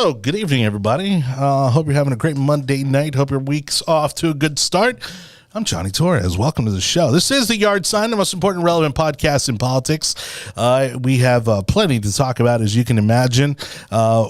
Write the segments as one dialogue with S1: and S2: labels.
S1: Hello, good evening, everybody. Hope you're having a great Monday night. Hope your week's off to a good start. I'm Jonny Torres. Welcome to the show. This is The Yard Sign, the most important relevant podcast in politics. We have plenty to talk about, as you can imagine.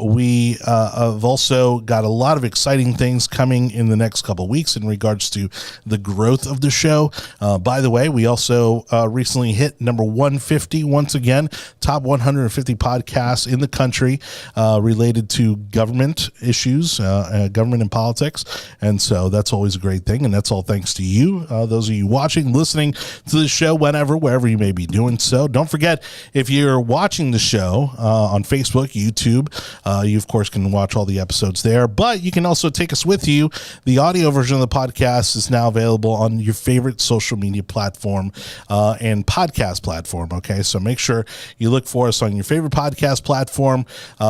S1: We have also got a lot of exciting things coming in the next couple of weeks in regards to the growth of the show. By the way, we also recently hit number 150 once again, top 150 podcasts in the country related to government issues, government and politics. And so that's always a great thing. And that's all thanks to you. Those of you watching, listening to the show, wherever you may be doing so. Don't forget, if you're watching the show on Facebook, YouTube, you of course can watch all the episodes there, but you can also take us with you. The audio version of the podcast is now available on your favorite social media platform and podcast platform. Okay, so make sure you look for us on your favorite podcast platform.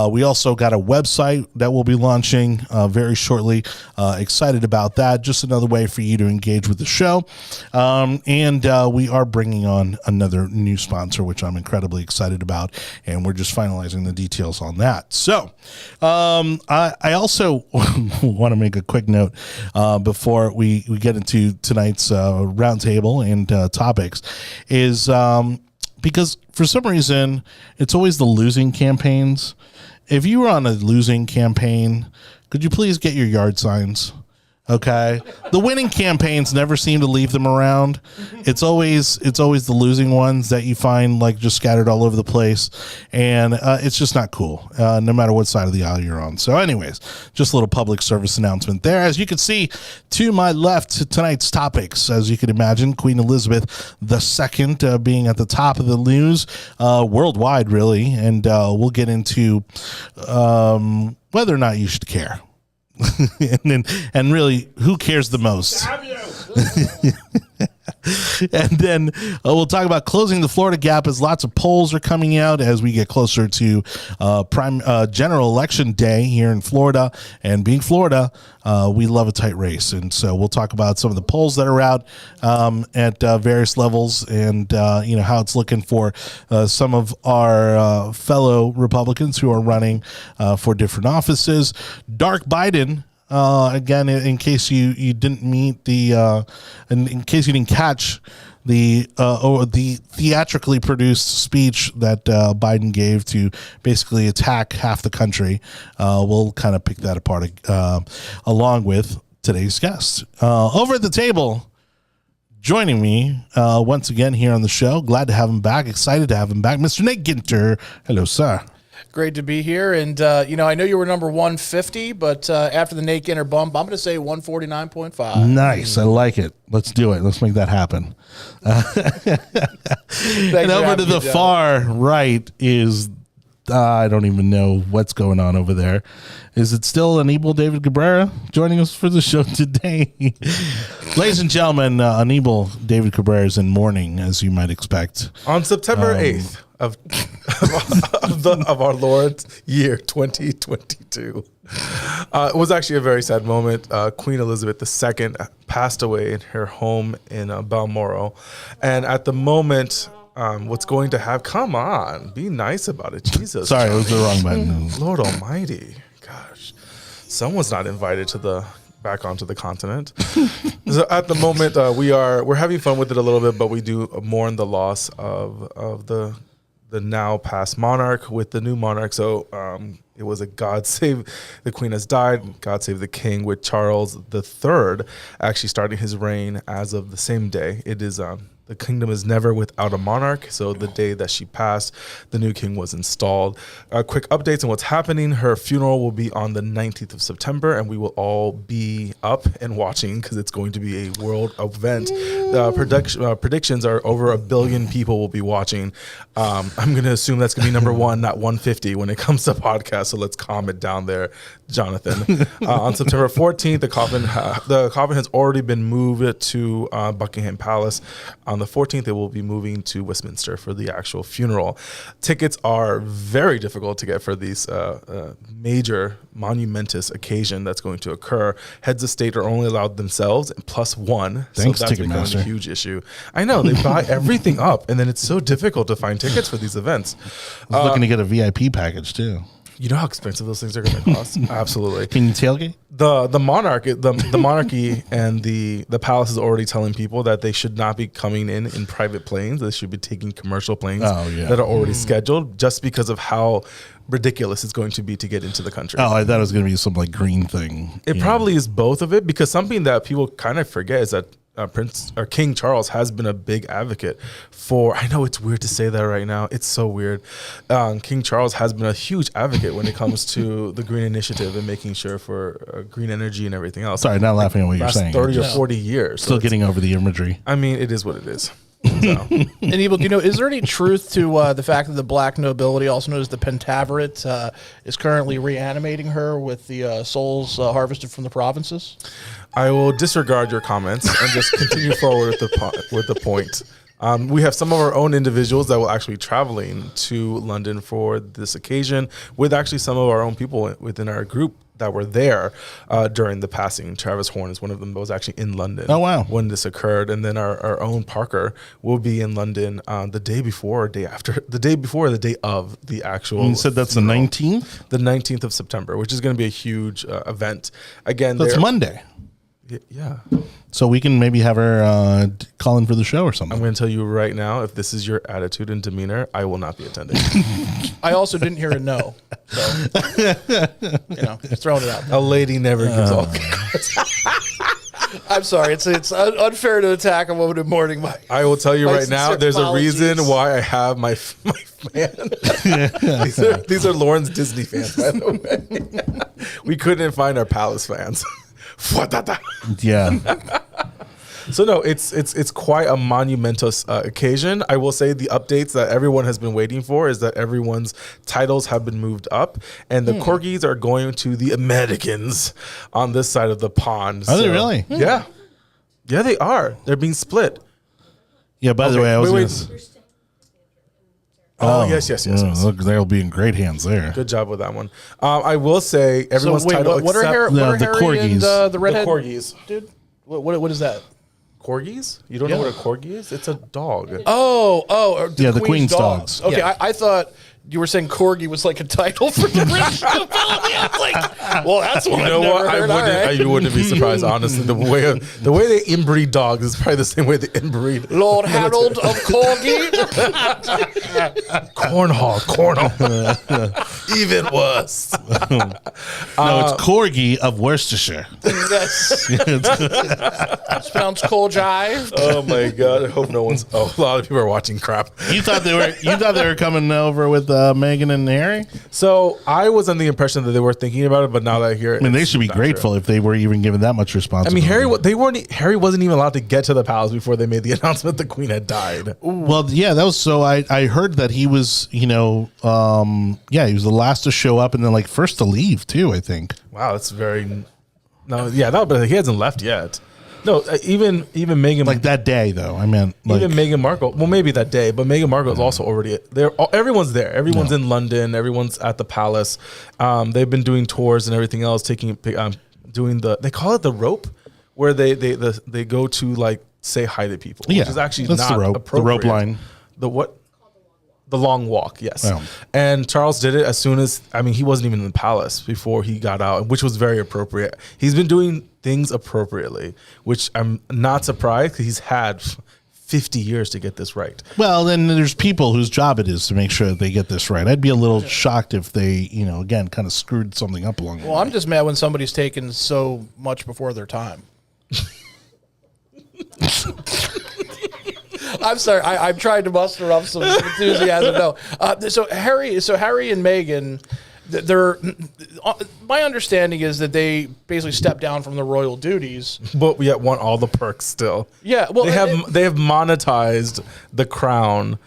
S1: We also got a website that we'll be launching very shortly. Excited about that. Just another way for you to engage with the show. And we are bringing on another new sponsor, which I'm incredibly excited about, and we're just finalizing the details on that. So I also want to make a quick note before we get into tonight's roundtable and topics is because for some reason it's always the losing campaigns. If you were on a losing campaign, could you please get your yard signs? Okay, the winning campaigns never seem to leave them around. It's always the losing ones that you find like just scattered all over the place, and it's just not cool. No matter what side of the aisle you're on. So, anyways, just a little public service announcement there. As you can see to my left, tonight's topics, as you can imagine, Queen Elizabeth II being at the top of the news worldwide, really, and we'll get into whether or not you should care. and really, who cares the most? And then we'll talk about closing the Florida gap as lots of polls are coming out as we get closer to general election day here in Florida. And being Florida, we love a tight race. And so we'll talk about some of the polls that are out at various levels and, how it's looking for some of our fellow Republicans who are running for different offices. Dark Biden. Again, in case you didn't meet in case you didn't catch the theatrically produced speech that Biden gave to basically attack half the country, we'll kind of pick that apart along with today's guest. Over at the table, joining me once again here on the show, glad to have him back, excited to have him back, Mr. Nate Ginter. Hello, sir.
S2: Great to be here. And, I know you were number 150, but after the Nate Ginter bump, I'm going to say 149.5.
S1: Nice. I like it. Let's do it. Let's make that happen. And over to the far right is, I don't even know what's going on over there. Is it still Anibal David Cabrera joining us for the show today? Ladies and gentlemen, Anibal David Cabrera is in mourning, as you might expect.
S3: On September 8th of our Lord's year 2022. It was actually a very sad moment. Queen Elizabeth II passed away in her home in Balmoral. And at the moment, what's going to happen? Come on, be nice about it. Jesus.
S1: Sorry, it was the wrong button.
S3: Lord Almighty. Gosh. Someone's not invited back onto the continent. So at the moment, we're having fun with it a little bit, but we do mourn the loss of the now past monarch with the new monarch. So it was a God save the Queen has died, God save the King, with Charles III actually starting his reign as of the same day. It is the kingdom is never without a monarch. So the day that she passed, the new king was installed. Quick updates on what's happening. Her funeral will be on the 19th of September, and we will all be up and watching because it's going to be a world event. Predictions are over 1 billion people will be watching. I'm going to assume that's going to be number one, not 150 when it comes to podcasts. So let's calm it down there, Jonathan. On September 14th, the coffin has already been moved to Buckingham Palace. On the 14th, it will be moving to Westminster for the actual funeral. Tickets are very difficult to get for these major monumentous occasion that's going to occur. Heads of state are only allowed themselves and +1.
S1: Thanks,
S3: so that's becoming
S1: Ticketmaster.
S3: A huge issue. I know, they buy everything up, and then it's so difficult to find tickets for these events.
S1: I was looking to get a VIP package, too.
S3: You know how expensive those things are going to cost? Absolutely.
S1: Can you tailgate?
S3: The monarchy and the palace is already telling people that they should not be coming in private planes. They should be taking commercial planes that are already scheduled, just because of how ridiculous it's going to be to get into the country.
S1: Oh, I thought it was going to be some like green thing.
S3: It probably is both of it, because something that people kind of forget is that King Charles has been a big advocate for. I know it's weird to say that right now. It's so weird. King Charles has been a huge advocate when it comes to the green initiative and making sure for green energy and everything else.
S1: Sorry, not laughing at what you're saying.
S3: 30 or 40 years.
S1: Still getting over the imagery.
S3: I mean, it is what it is. So.
S2: Anibal, do you know, is there any truth to the fact that the black nobility, also known as the Pentaveret, is currently reanimating her with the souls harvested from the provinces?
S3: I will disregard your comments and just continue forward with the point. We have some of our own individuals that will actually be traveling to London for this occasion, with actually some of our own people within our group that were there during the passing. Travis Horn is one of them that was actually in London.
S1: Oh, wow.
S3: When this occurred. And then our own Parker will be in London the day before or day after, the day before or the day of the actual.
S1: You said that's funeral. The 19th?
S3: The 19th of September, which is going to be a huge event. Again,
S1: that's Monday.
S3: Yeah.
S1: So we can maybe have her call in for the show or something.
S3: I'm going to tell you right now, if this is your attitude and demeanor, I will not be attending.
S2: I also didn't hear a no. So, just throwing it out.
S3: A lady never gives all.
S2: I'm sorry. It's unfair to attack a woman in mourning.
S3: I will tell you right now, there's a reason why I have my fan. These are Lauren's Disney fans, by the way. We couldn't find our Palace fans.
S1: Yeah.
S3: So no, it's quite a monumentous occasion. I will say the updates that everyone has been waiting for is that everyone's titles have been moved up, and the corgis are going to the Americans on this side of the pond.
S1: Are they really?
S3: Yeah. Yeah, they are. They're being split.
S1: Yeah, by the way, I was
S3: yes.
S1: Look, they'll be in great hands there.
S3: Good job with that one. I will say everyone's title
S2: what are Harry
S1: the
S2: and
S1: corgis.
S2: the redhead?
S3: The corgis.
S2: Dude, what is that?
S3: Corgis? You don't know what a corgi is? It's a dog.
S1: The Queen's dogs.
S2: Okay,
S3: Yeah.
S2: I thought you were saying corgi was like a title for the British nobility. I was like, well, that's one.
S3: You know what? I wouldn't be surprised, honestly. The way they inbreed dogs is probably the same way they inbreed
S2: Lord Harold of Corgi.
S3: Cornhall. Even worse.
S1: No, it's Corgi of Worcestershire.
S2: Yes. It's pronounced Corgi.
S3: Oh my god! I hope no one's. Oh, a lot of people are watching crap.
S1: You thought they were coming over with Meghan and Harry?
S3: So I was under the impression that they were thinking about it, but now that I hear it,
S1: I mean, they should be grateful if they were even given that much responsibility.
S3: I mean, Harry wasn't even allowed to get to the palace before they made the announcement the Queen had died.
S1: Well, yeah, that was so. I heard that he was, he was the last to show up and then like first to leave too. I think.
S3: Wow, that's very. No, yeah, but he hasn't left yet. No, even Meghan,
S1: like that day though. I meant like,
S3: even Meghan Markle. Well, maybe that day, but Meghan Markle is also already there. Everyone's there. Everyone's in London. Everyone's at the palace. They've been doing tours and everything else. Doing they call it the rope, where they go to like say hi to people.
S1: Yeah,
S3: which is actually
S1: that's
S3: not
S1: the rope.
S3: appropriate.
S1: The rope line.
S3: The what? The long walk, yes.
S1: Oh.
S3: And Charles did it as soon as, he wasn't even in the palace before he got out, which was very appropriate. He's been doing things appropriately, which I'm not surprised because he's had 50 years to get this right.
S1: Well, then there's people whose job it is to make sure that they get this right. I'd be a little shocked if they, again, kind of screwed something up along the way.
S2: Well, I'm just mad when somebody's taken so much before their time. I'm sorry. I'm trying to muster up some enthusiasm. No. So Harry and Meghan, my understanding is that they basically stepped down from the royal duties,
S3: but we want all the perks still.
S2: Yeah. Well,
S3: they have monetized the crown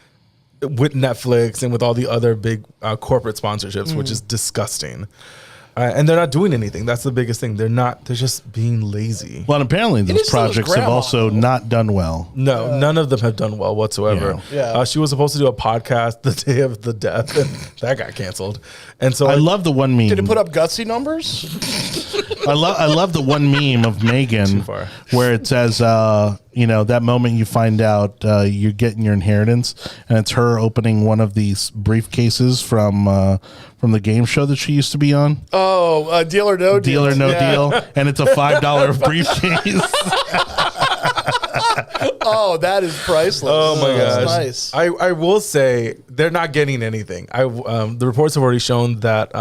S3: with Netflix and with all the other big corporate sponsorships, which is disgusting. And they're not doing anything. That's the biggest thing. They're just being lazy.
S1: Well, and apparently those projects have also not done well.
S3: No, none of them have done well whatsoever.
S2: Yeah.
S3: She was supposed to do a podcast the day of the death, and that got canceled. And so
S1: I love the one meme.
S2: Did it put up gutsy numbers?
S1: I love the one meme of Megan
S3: far.
S1: where it says, that moment you find out you're getting your inheritance, and it's her opening one of these briefcases from the game show that she used to be on.
S2: Oh, Deal or No Deal.
S1: Deal or No Deal, and it's a $5 briefcase.
S2: Oh, that is priceless.
S3: Oh my gosh,
S2: nice.
S3: I will say they're not getting anything. The reports have already shown that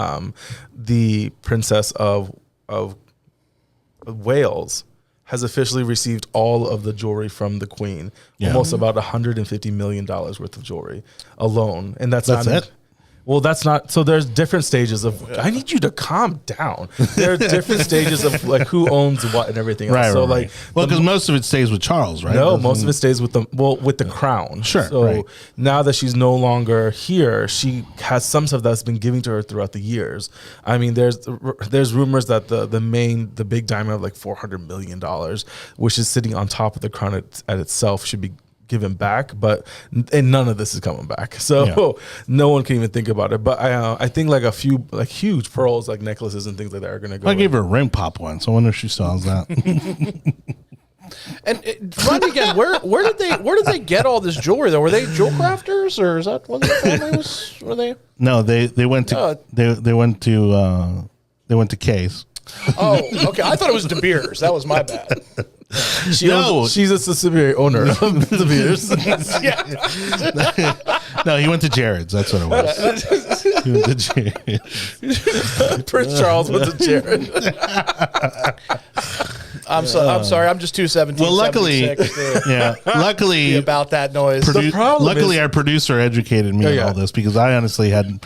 S3: the Princess of Wales has officially received all of the jewelry from the Queen, almost about $150 million worth of jewelry alone, and that's not
S1: it.
S3: Well, that's not. So there's different stages of. I need you to calm down. There are different stages of like who owns what and everything else.
S1: Right,
S3: so
S1: right,
S3: like,
S1: right. Well, because most of it stays with Charles, right?
S3: No, most of it stays with the crown.
S1: Sure.
S3: So
S1: right.
S3: now that she's no longer here, she has some stuff that's been given to her throughout the years. I mean, there's rumors that the big diamond of like $400 million, which is sitting on top of the crown at itself, should be given back, and none of this is coming back. So no one can even think about it. But I think like a few like huge pearls, like necklaces and things like that, are going to go.
S1: I gave her a ring pop once. I wonder if she still has that.
S2: And run again. Where did they get all this jewelry though? Were they jewel crafters, or is that what their family was? Were they?
S1: No, they went to they went to Kay's.
S2: Oh, okay. I thought it was De Beers. That was my bad.
S3: She's a subsidiary owner of De Beers.
S1: No, he went to Jared's. That's what it was. He went to Jared's.
S3: Prince Charles went to Jared.
S2: I'm sorry. I'm just 217.
S1: Well, luckily, luckily
S2: about that noise.
S1: Luckily, our producer educated me on all this, because I honestly had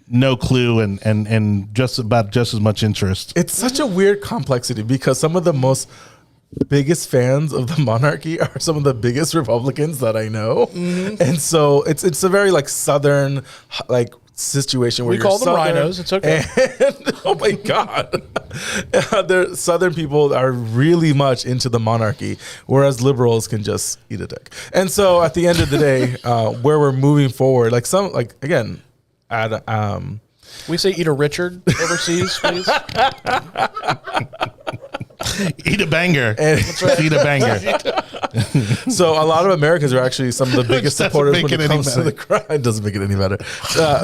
S1: no clue and just as much interest.
S3: It's such a weird complexity, because some of the most biggest fans of the monarchy are some of the biggest Republicans that I know, and so it's a very like Southern like situation where
S2: we call them rhinos. It's okay.
S3: And, oh my God, the Southern people are really much into the monarchy, whereas liberals can just eat a dick. And so at the end of the day, where we're moving forward,
S2: we say eat a Richard overseas, please.
S1: Eat a banger. Eat a banger.
S3: So a lot of Americans are actually some of the biggest supporters when it comes to the crown. It doesn't make it any better.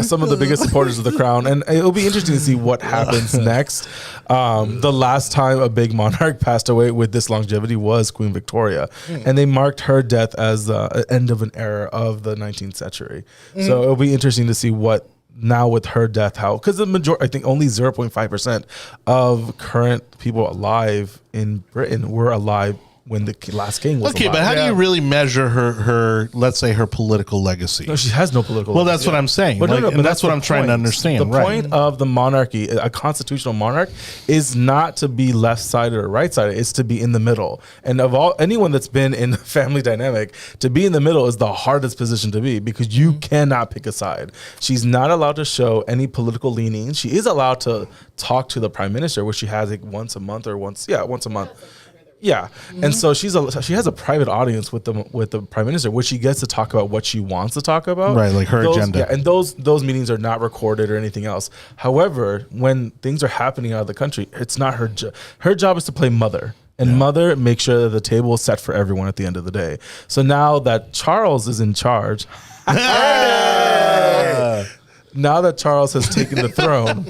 S3: Some of the biggest supporters of the crown. And it'll be interesting to see what happens next. The last time a big monarch passed away with this longevity was Queen Victoria. And they marked her death as the end of an era of the 19th century. So it'll be interesting to see what now with her death, how, because the majority, I think only 0.5% of current people alive in Britain were alive when the last king was alive.
S1: But how do you really measure her, let's say, her political legacy?
S3: No, she has no political
S1: legacy. Well,
S3: that's
S1: what I'm saying.
S3: But
S1: and that's what I'm trying to understand.
S3: The point of the monarchy, a constitutional monarch, is not to be left-sided or right-sided. It's to be in the middle. And of anyone that's been in the family dynamic, to be in the middle is the hardest position to be, because you cannot pick a side. She's not allowed to show any political leanings. She is allowed to talk to the prime minister, which she has like once a month. Yeah, and so she has a private audience with the prime minister, which she gets to talk about what she wants to talk about.
S1: Right, like her agenda.
S3: Yeah, and those meetings are not recorded or anything else. However, when things are happening out of the country, it's not her job. Her job is to play mother. And mother makes sure that the table is set for everyone at the end of the day. So now that Charles is in charge, now that Charles has taken the throne.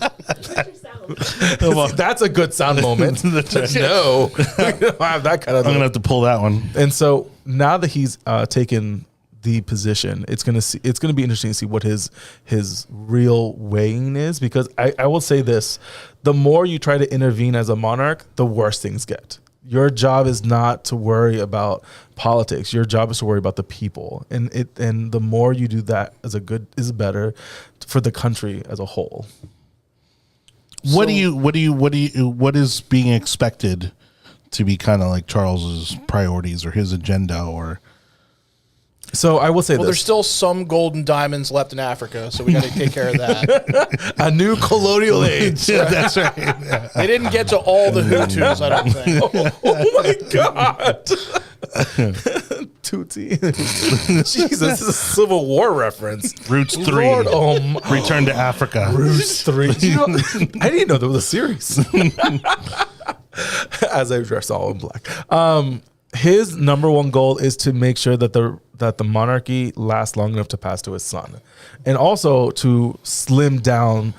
S3: That's a good sound moment. No, I don't have that kind of.
S1: I'm gonna have to pull that one.
S3: And so now that he's taken the position, it's gonna be interesting to see what his real weighing is, because I will say this: the more you try to intervene as a monarch, the worse things get. Your job is not to worry about politics. Your job is to worry about the people, and the more you do that is better for the country as a whole.
S1: What is being expected to be kind of like Charles's priorities or his agenda? Or
S3: so I will say this.
S2: There's still some golden diamonds left in Africa, so we got to take care of that.
S3: A new colonial age.
S1: Yeah, that's right. Yeah.
S2: They didn't get to all the Hutus, I don't think.
S3: Oh my God. Tutti. Jesus, this is a Civil War reference.
S1: Roots 3.
S3: Lord,
S1: Return to Africa.
S3: Roots 3. I didn't know there was a series. as I dress all in black. His number one goal is to make sure that the monarchy lasts long enough to pass to his son, and also to slim down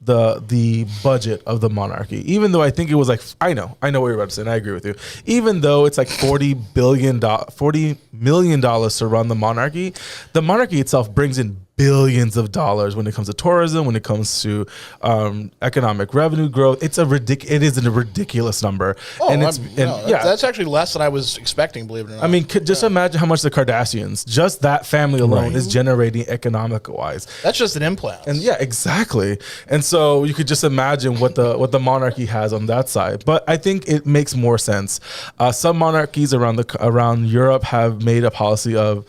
S3: the budget of the monarchy. Even though I think it was like, I know what you're about to say, and I agree with you. Even though it's like $40 million to run the monarchy itself brings in billions of dollars when it comes to tourism, when it comes to economic revenue growth. It is a ridiculous number.
S2: That's actually less than I was expecting, believe it or not.
S3: I mean, just imagine how much the Kardashians, just that family alone, is generating economic-wise.
S2: That's just an implant.
S3: And yeah, exactly. And so you could just imagine what the monarchy has on that side. But I think it makes more sense. Some monarchies around Europe have made a policy of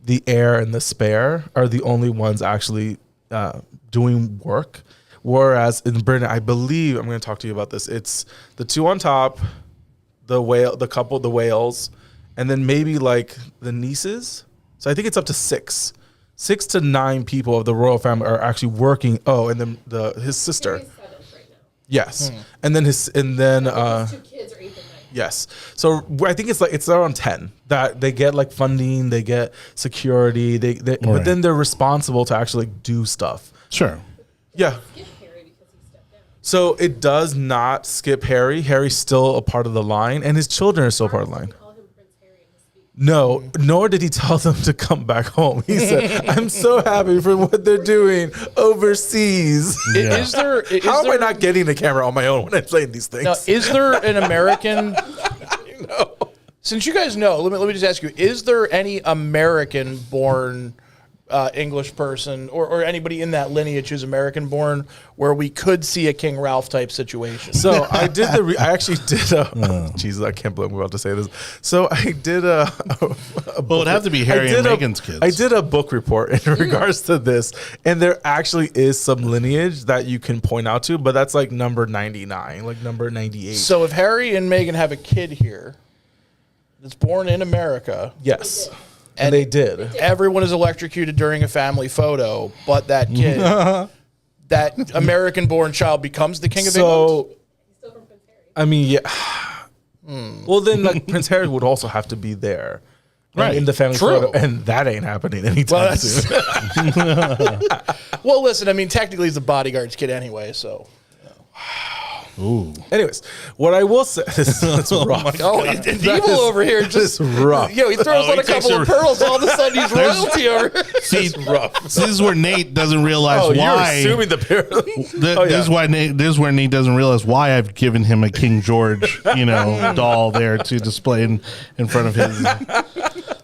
S3: the heir and the spare are the only ones actually doing work. Whereas in Britain, I believe, I'm going to talk to you about this, it's the two on top, the whales, and then maybe like the nieces. So I think it's up to 6 to 9 people of the royal family are actually working. Oh, and then his sister.
S4: He's 7th right now.
S3: Yes. And then his 2
S4: kids are 8th and 9th.
S3: Yes. So I think it's around 10 that they get like funding, they get security, but then they're responsible to actually do stuff.
S1: Sure.
S3: Yeah.
S4: Skip Harry because he stepped down.
S3: So it does not skip Harry. Harry's still a part of the line, and his children are still part of the line.
S4: Call him Prince Harry in his speech.
S3: No, nor did he tell them to come back home. He said, "I'm so happy for what they're doing overseas."
S1: Yeah.
S3: How am I not getting the camera on my own when I'm saying these things?
S2: Now, is there an American?
S3: No.
S2: Since you guys know, let me just ask you: is there any American-born English person or anybody in that lineage who's American-born where we could see a King Ralph type situation?
S3: So I did I actually did a. Jesus, I can't believe I'm about to say this. So I did a
S1: Well, it'd have to be Harry and Meghan's kids.
S3: I did a book report in regards to this, and there actually is some lineage that you can point out to, but that's like number 99, like number 98.
S2: So if Harry and Meghan have a kid here that's born in America,
S3: yes. And they did.
S2: everyone is electrocuted during a family photo, but that kid, that American-born child becomes the King of England?
S4: He's still from Prince Harry.
S3: I mean, yeah. Well, then like, Prince Harry would also have to be there.
S1: Right.
S3: In the family
S2: True.
S3: photo, and that ain't happening anytime soon.
S2: Well, listen, I mean, technically he's the bodyguard's kid anyway, so.
S1: Ooh.
S3: Anyways, what I will say, this is rough.
S2: Oh, Anibal over here just
S3: rough.
S2: Yo, he throws on
S1: he
S2: a couple
S1: takes
S2: of pearls, all of a sudden he's royalty over here.
S1: See, this is where Nate doesn't realize
S3: Oh,
S1: why.
S3: you're assuming the parallel.
S1: This is where Nate doesn't realize why I've given him a King George, doll there to display in front of his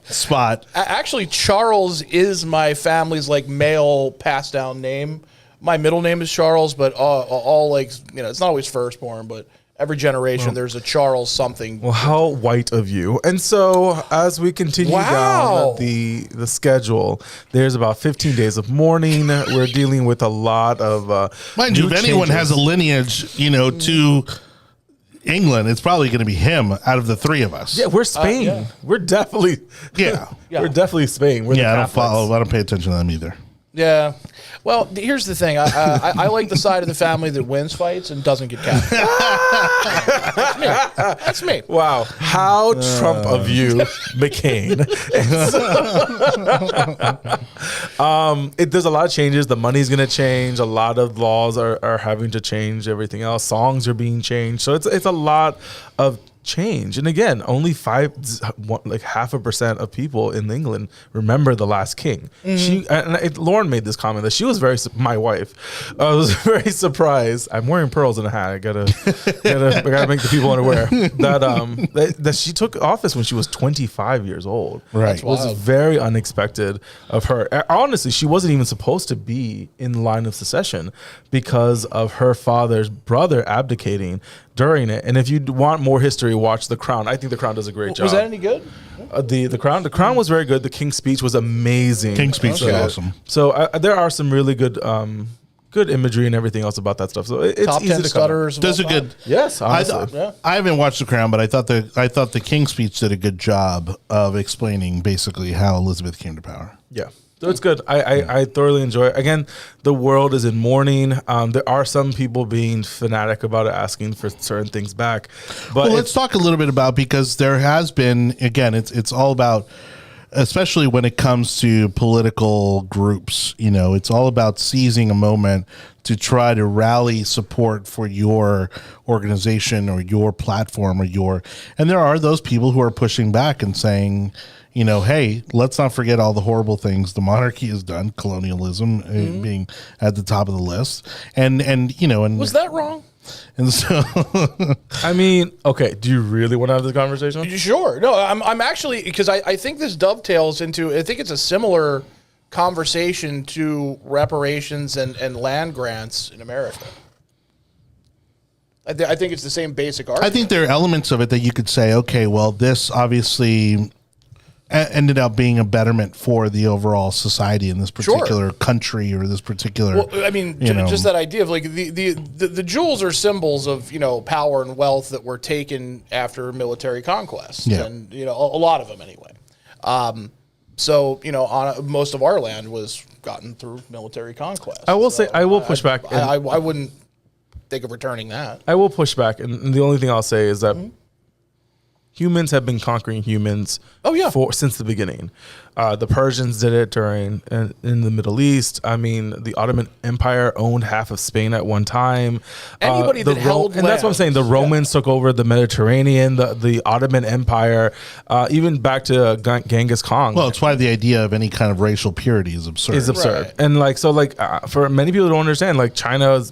S1: spot.
S2: Actually, Charles is my family's like male passed down name. My middle name is Charles, but all like, it's not always firstborn, but every generation there's a Charles something.
S3: Well, how white of you. And so as we continue
S2: Wow.
S3: down the schedule, there's about 15 days of mourning. We're dealing with a lot of
S1: Mind you,
S3: new
S1: if anyone
S3: changes.
S1: has a lineage, to England, it's probably going to be him out of the three of us.
S3: Yeah, we're Spain.
S2: yeah.
S3: We're definitely
S1: Yeah.
S3: we're definitely Spain. We're the
S1: I don't
S3: Catholics.
S1: follow. I don't pay attention to them either.
S2: Yeah. Well, here's the thing. I like the side of the family that wins fights and doesn't get captured. That's me.
S3: Wow, how Trump of you, McCain. There's a lot of changes. The money's going to change. A lot of laws are having to change. Everything else, songs are being changed. So it's a lot of change. And again, only 0.5% of people in England remember the last king. Lauren made this comment that she was my wife. I was very surprised. I'm wearing pearls in a hat. I gotta make the people unaware that she took office when she was 25 years old.
S1: Right.
S3: It was very unexpected of her. Honestly, she wasn't even supposed to be in line of succession because of her father's brother abdicating during it. And if you want more history, watch The Crown. I think The Crown does a great job.
S2: Was that any good?
S3: The Crown was very good. The King's Speech was amazing.
S1: King's Speech is awesome.
S3: So there are some really good imagery and everything else about that stuff. So it's
S2: Top
S3: easy
S2: 10
S3: to cover.
S2: stutterers. of
S1: Does a
S2: all time?
S1: good.
S3: Yes, honestly.
S1: I haven't watched The Crown, but I thought the King's Speech did a good job of explaining basically how Elizabeth came to power.
S3: Yeah. So it's good. I thoroughly enjoy it. Again, the world is in mourning. There are some people being fanatic about it, asking for certain things back. But
S1: Well, let's talk a little bit about, because there has been, again, it's all about, especially when it comes to political groups, it's all about seizing a moment to try to rally support for your organization or your platform and there are those people who are pushing back and saying, hey, let's not forget all the horrible things the monarchy has done, colonialism being at the top of the list. And
S2: Was that wrong?
S1: and so
S3: I mean, okay. Do you really want to have this conversation?
S2: Sure. No, I'm actually, because I think this dovetails into, I think it's a similar conversation to reparations and land grants in America. I think it's the same basic argument.
S1: I think there are elements of it that you could say, okay, well, this obviously ended up being a betterment for the overall society in this particular country or this particular.
S2: Well, I mean, just that idea of like the jewels are symbols of power and wealth that were taken after military conquest, and a lot of them anyway. So most of our land was gotten through military conquest.
S3: I will say I will push back.
S2: I wouldn't think of returning that.
S3: I will push back, and the only thing I'll say is that humans have been conquering humans. Since the beginning. The Persians did it in the Middle East. I mean, the Ottoman Empire owned half of Spain at one time.
S2: Anybody that held
S3: and that's what I'm saying. The Romans took over the Mediterranean, the Ottoman Empire, even back to Genghis Khan.
S1: Well, it's why the idea of any kind of racial purity is absurd.
S3: Right. And for many people who don't understand,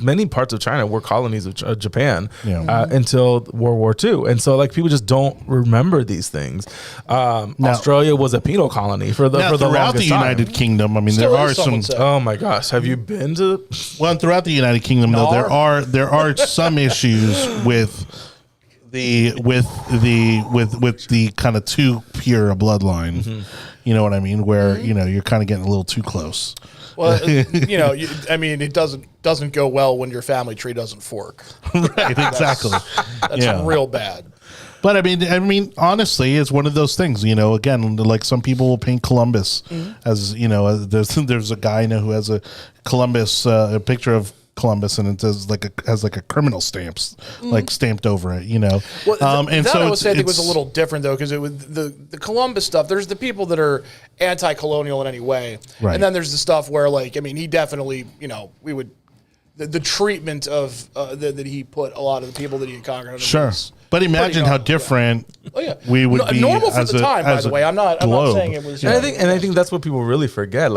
S3: many parts of China were colonies of Japan until World War II. And so people just don't remember these things. Australia was a penal colony for the
S1: throughout the United Kingdom. I mean,
S2: Still
S1: there are
S2: is,
S1: some.
S3: Oh my gosh, have you been to?
S1: Well, throughout the United Kingdom, though, there are some issues with the kind of too pure a bloodline. You know what I mean? Where you're kind of getting a little too close.
S2: Well, it doesn't go well when your family tree doesn't fork.
S1: Right, exactly.
S2: That's real bad.
S1: But I mean, honestly, it's one of those things. Again, like some people will paint Columbus as there's a guy I know who has a Columbus a picture of Columbus, and it says has a criminal stamps stamped over it.
S2: Well,
S1: and
S2: that
S1: so
S2: I would say I think was a little different though, because it was the Columbus stuff. There's the people that are anti-colonial in any way,
S1: right.
S2: And then there's the stuff where he definitely we would the treatment of that he put a lot of the people that he had conquered under.
S1: Sure. But imagine how different we would be
S2: normal for
S1: as
S2: the time. By the way, I'm not saying it was.
S3: And I think that's what people really forget.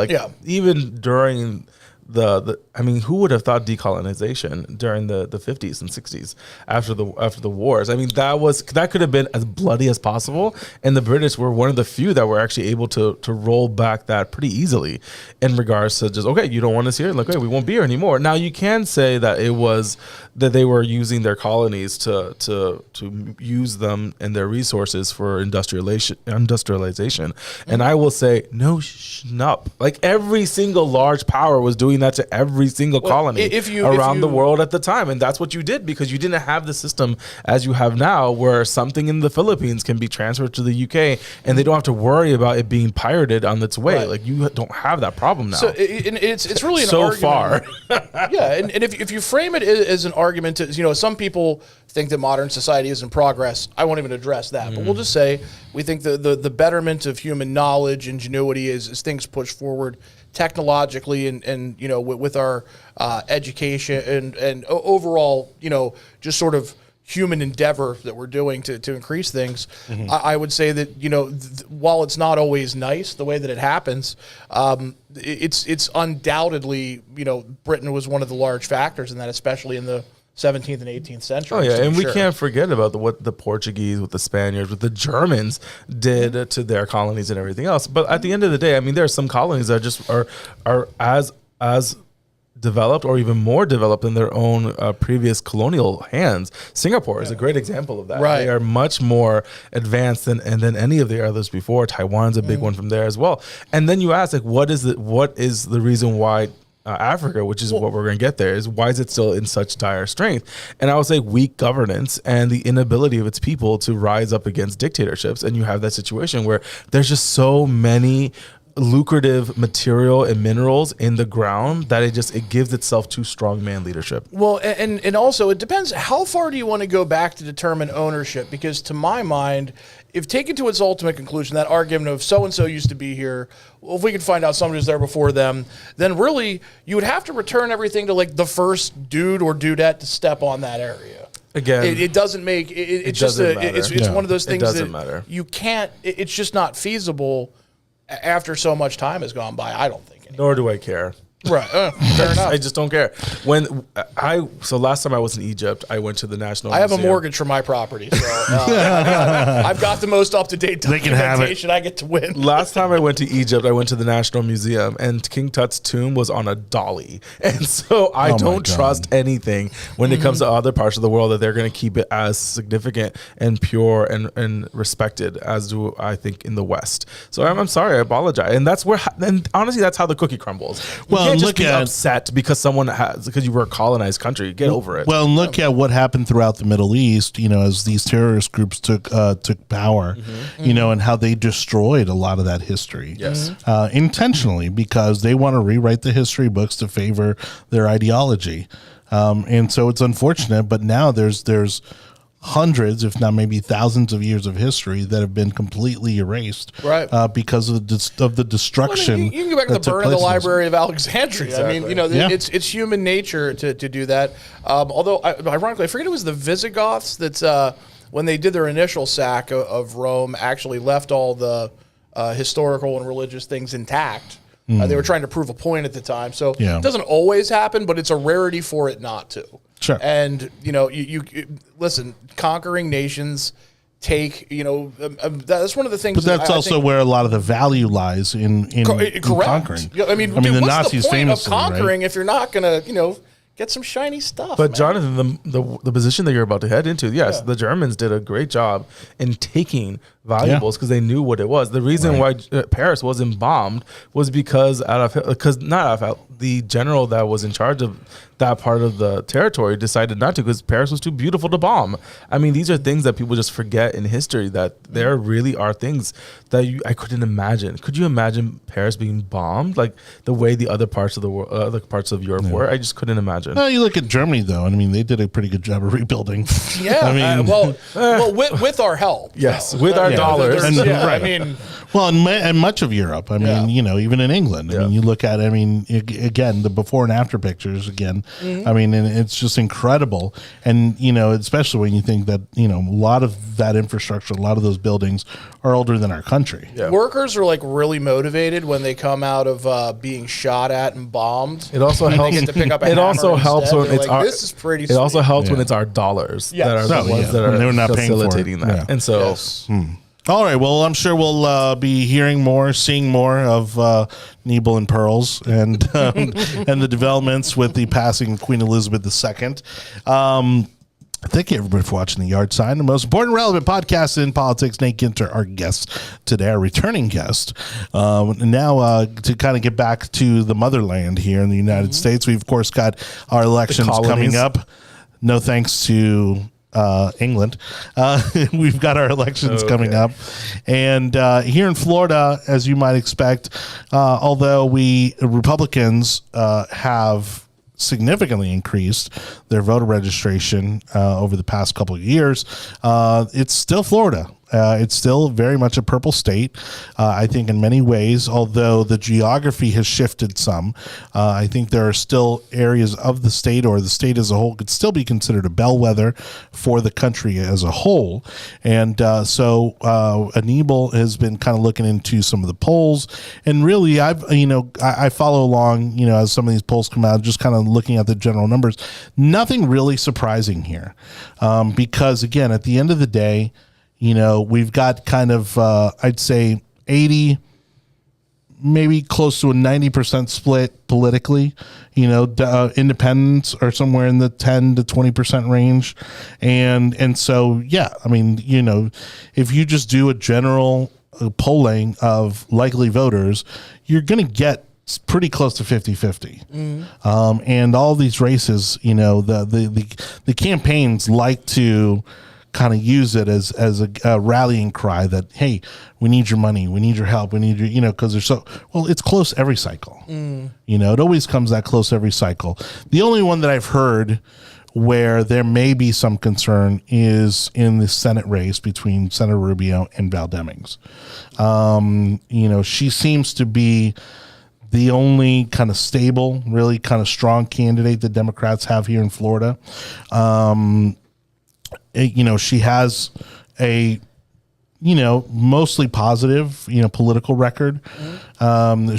S3: Even during who would have thought decolonization during the 50s and 60s after the wars? I mean, that could have been as bloody as possible, and the British were one of the few that were actually able to roll back that pretty easily in regards to just, okay, you don't want us here, we won't be here anymore. Now you can say that it was that they were using their colonies to use them and their resources for industrialization. And I will say, no schnupp. Every single large power was doing that to every single colony around the world at the time, and that's what you did, because you didn't have the system as you have now, where something in the Philippines can be transferred to the UK and they don't have to worry about it being pirated on its way.
S2: Right.
S3: You don't have that problem now.
S2: So it's really an
S3: so
S2: argument.
S3: far.
S2: And if you frame it as an argument to, some people think that modern society is in progress. I won't even address that, but we'll just say we think the betterment of human knowledge, ingenuity as things push forward technologically and with our education and overall, just sort of human endeavor that we're doing to increase things. I would say that, while it's not always nice the way that it happens, it's undoubtedly, Britain was one of the large factors in that, especially in the 17th and 18th century.
S3: Oh yeah, and we can't forget about what the Portuguese, what the Spaniards, what the Germans did to their colonies and everything else. But at the end of the day, I mean, there are some colonies that just are as developed or even more developed in their own previous colonial hands. Singapore is a great example of that.
S2: Right.
S3: They are much more advanced than any of the others before. Taiwan's a big one from there as well. And then you ask, what is the reason why Africa, which is what we're going to get there, is why is it still in such dire strength? And I would say weak governance and the inability of its people to rise up against dictatorships. And you have that situation where there's just so many lucrative material and minerals in the ground that it gives itself to strongman leadership.
S2: Well, and also it depends. How far do you want to go back to determine ownership? Because to my mind, if taken to its ultimate conclusion, that argument of so-and-so used to be here, well, if we could find out somebody was there before them, then really you would have to return everything to like the first dude or dudette to step on that area.
S3: Again,
S2: it doesn't make it's just it's one of those things
S3: doesn't
S2: that
S3: matter.
S2: You can't. It's just not feasible after so much time has gone by. I don't think. Anymore.
S3: Nor do I care.
S2: Right. Fair enough.
S3: I just don't care. So last time I was in Egypt, I went to the National
S2: I have
S3: Museum.
S2: a mortgage for my property, so I've got the most up-to-date
S1: They can have it.
S2: documentation. I get to win.
S3: Last time I went to Egypt, I went to the National Museum, and King Tut's tomb was on a dolly. And so I don't trust anything when it comes to other parts of the world that they're going to keep it as significant and pure and respected as do I think in the West. So I'm sorry, I apologize. And that's where, and honestly, that's how the cookie crumbles. You can't just be upset because you were a colonized country. Get over it.
S1: Well, look at what happened throughout the Middle East, as these terrorist groups took power, and how they destroyed a lot of that history.
S3: Yes.
S1: Intentionally, because they want to rewrite the history books to favor their ideology. And so it's unfortunate, but now there's hundreds, if not maybe thousands of years of history that have been completely erased,
S2: right?
S1: Because of the destruction.
S2: You can go back to the burn of the Library of Alexandria.
S3: Exactly.
S2: I mean, it's human nature to do that. Although, ironically, I forget it was the Visigoths that when they did their initial sack of Rome, actually left all the historical and religious things intact. They were trying to prove a point at the time, so it doesn't always happen, but it's a rarity for it not to.
S1: Sure.
S2: And you listen, conquering nations take, that's one of the things.
S1: But that's also where a lot of the value lies in conquering.
S2: Yeah, I mean,
S1: the
S2: what's
S1: Nazis
S2: the point
S1: famously,
S2: of conquering
S1: right?
S2: if you're not going to, get some shiny stuff?
S3: But
S2: man.
S3: Jonathan, the position that you're about to head into, yes, the Germans did a great job in taking valuables because they knew what it was. The reason why Paris wasn't bombed was because the general that was in charge of that part of the territory decided not to because Paris was too beautiful to bomb. I mean, these are things that people just forget in history, that there really are things that I couldn't imagine. Could you imagine Paris being bombed like the way the other parts of the world, other parts of Europe were? I just couldn't imagine.
S1: Well, you look at Germany though, and I mean, they did a pretty good job of rebuilding.
S2: Yeah,
S1: I mean,
S2: with our help.
S3: Yes, with our dollars.
S1: And,
S2: I mean,
S1: well, and much of Europe. I mean, even in England. I mean, you look at. I mean, again, the before and after pictures. Again, I mean, and it's just incredible. And especially when you think that a lot of that infrastructure, a lot of those buildings are older than our country.
S3: Yeah.
S2: Workers are like really motivated when they come out of being shot at and bombed.
S3: It also helps.
S2: They get to pick up a
S3: It
S2: hammer
S3: also helps
S2: instead.
S3: when
S2: They're
S3: it's
S2: like,
S3: our.
S2: This is pretty.
S3: It also
S2: sweet.
S3: helps when it's our dollars that are the ones that are
S1: They're not paying for it.
S3: facilitating that.
S1: Yeah.
S3: And so.
S2: Yes.
S1: All right. Well, I'm sure we'll be hearing more, seeing more of Anibal and Pearls and and the developments with the passing of Queen Elizabeth II. Thank you, everybody, for watching The Yard Sign, the most important relevant podcast in politics. Nate Ginter, our guest today, our returning guest. Now, to kind of get back to the motherland here in the United States, we've, of course, got our elections coming up. No thanks to England. We've got our elections coming up. And here in Florida, as you might expect, although Republicans have significantly increased their voter registration over the past couple of years, it's still Florida. It's still very much a purple state. I think in many ways, although the geography has shifted some, I think there are still areas of the state, or the state as a whole could still be considered a bellwether for the country as a whole. And so Anibal has been kind of looking into some of the polls, and really I follow along, as some of these polls come out, just kind of looking at the general numbers. Nothing really surprising here, because again, at the end of the day, we've got kind of, I'd say 80, maybe close to a 90% split politically. Independents are somewhere in the 10 to 20% range. And so, yeah, I mean, if you just do a general polling of likely voters, you're going to get pretty close to 50-50. And all these races, the campaigns like to kind of use it as a rallying cry that, hey, we need your money, we need your help, we need your, because they're so, well, it's close every cycle. It always comes that close every cycle. The only one that I've heard where there may be some concern is in the Senate race between Senator Rubio and Val Demings. She seems to be the only kind of stable, really kind of strong candidate the Democrats have here in Florida. She has a, mostly positive, political record.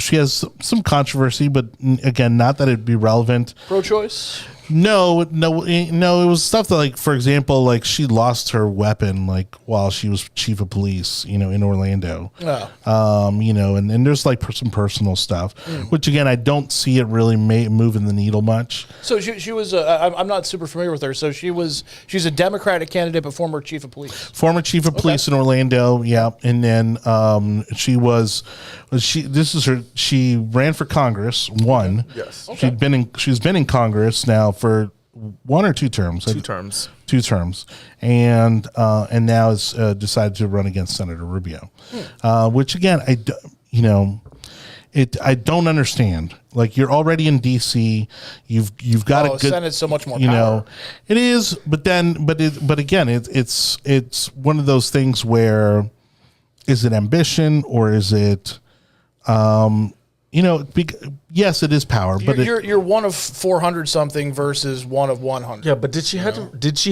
S1: She has some controversy, but again, not that it'd be relevant.
S2: Pro-choice?
S1: No, it was stuff that, like, for example, like she lost her weapon, like while she was chief of police, in Orlando. And there's like some personal stuff, which again, I don't see it really moving the needle much.
S2: So she was, I'm not super familiar with her. So she's a Democratic candidate, but former chief of police.
S1: Former chief of police in Orlando. Yeah. And then, she ran for Congress, won.
S3: Yes.
S1: Okay. She's been in Congress now for 1 or 2 terms.
S3: 2 terms.
S1: 2 terms, and now has decided to run against Senator Rubio, which again, I don't understand. Like, you're already in D.C. You've got a good
S2: Senate's so much more power.
S1: It is, but again, it's one of those things where, is it ambition or is it? Yes, it is power, but
S2: you're one of 400 something versus one of 100.
S3: Yeah, but did she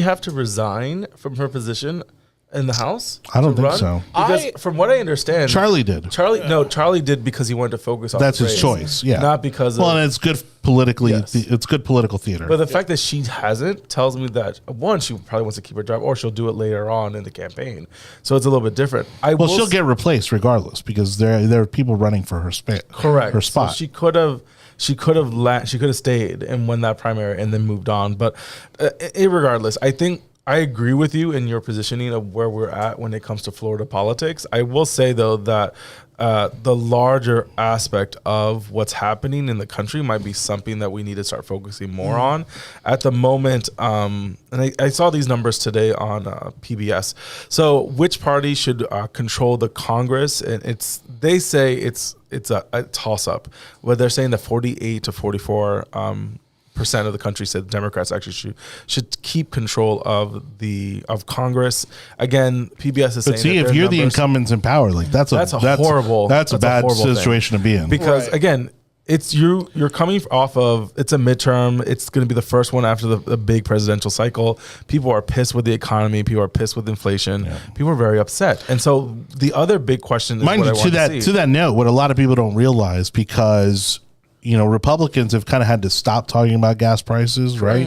S3: have to resign from her position in the House?
S1: I don't think so.
S3: Because from what I understand,
S1: Charlie did.
S3: Charlie did because he wanted to focus on
S1: that's
S3: the
S1: his
S3: race,
S1: choice. Yeah,
S3: not because
S1: well, and it's good politically.
S3: Yes.
S1: It's good political theater.
S3: But the fact that she hasn't tells me that, one, she probably wants to keep her job, or she'll do it later on in the campaign. So it's a little bit different.
S1: She'll get replaced regardless because there are people running for her
S3: correct
S1: her spot.
S3: So she could have stayed and won that primary and then moved on. But irregardless, I think I agree with you in your positioning of where we're at when it comes to Florida politics. I will say, though, that the larger aspect of what's happening in the country might be something that we need to start focusing more on. At the moment, and I saw these numbers today on PBS. So which party should control the Congress? And they say it's a toss-up. Where they're saying that 48 to 44 percent of the country said Democrats actually should keep control of Congress. Again, PBS is saying.
S1: But see, if you're the incumbents in power, like that's a bad situation to be in.
S3: Because again, it's you're coming off of, it's a midterm. It's going to be the first one after the big presidential cycle. People are pissed with the economy. People are pissed with inflation. Yeah. People are very upset. And so the other big question is, mind you,
S1: to that note, what a lot of people don't realize, because Republicans have kind of had to stop talking about gas prices, right?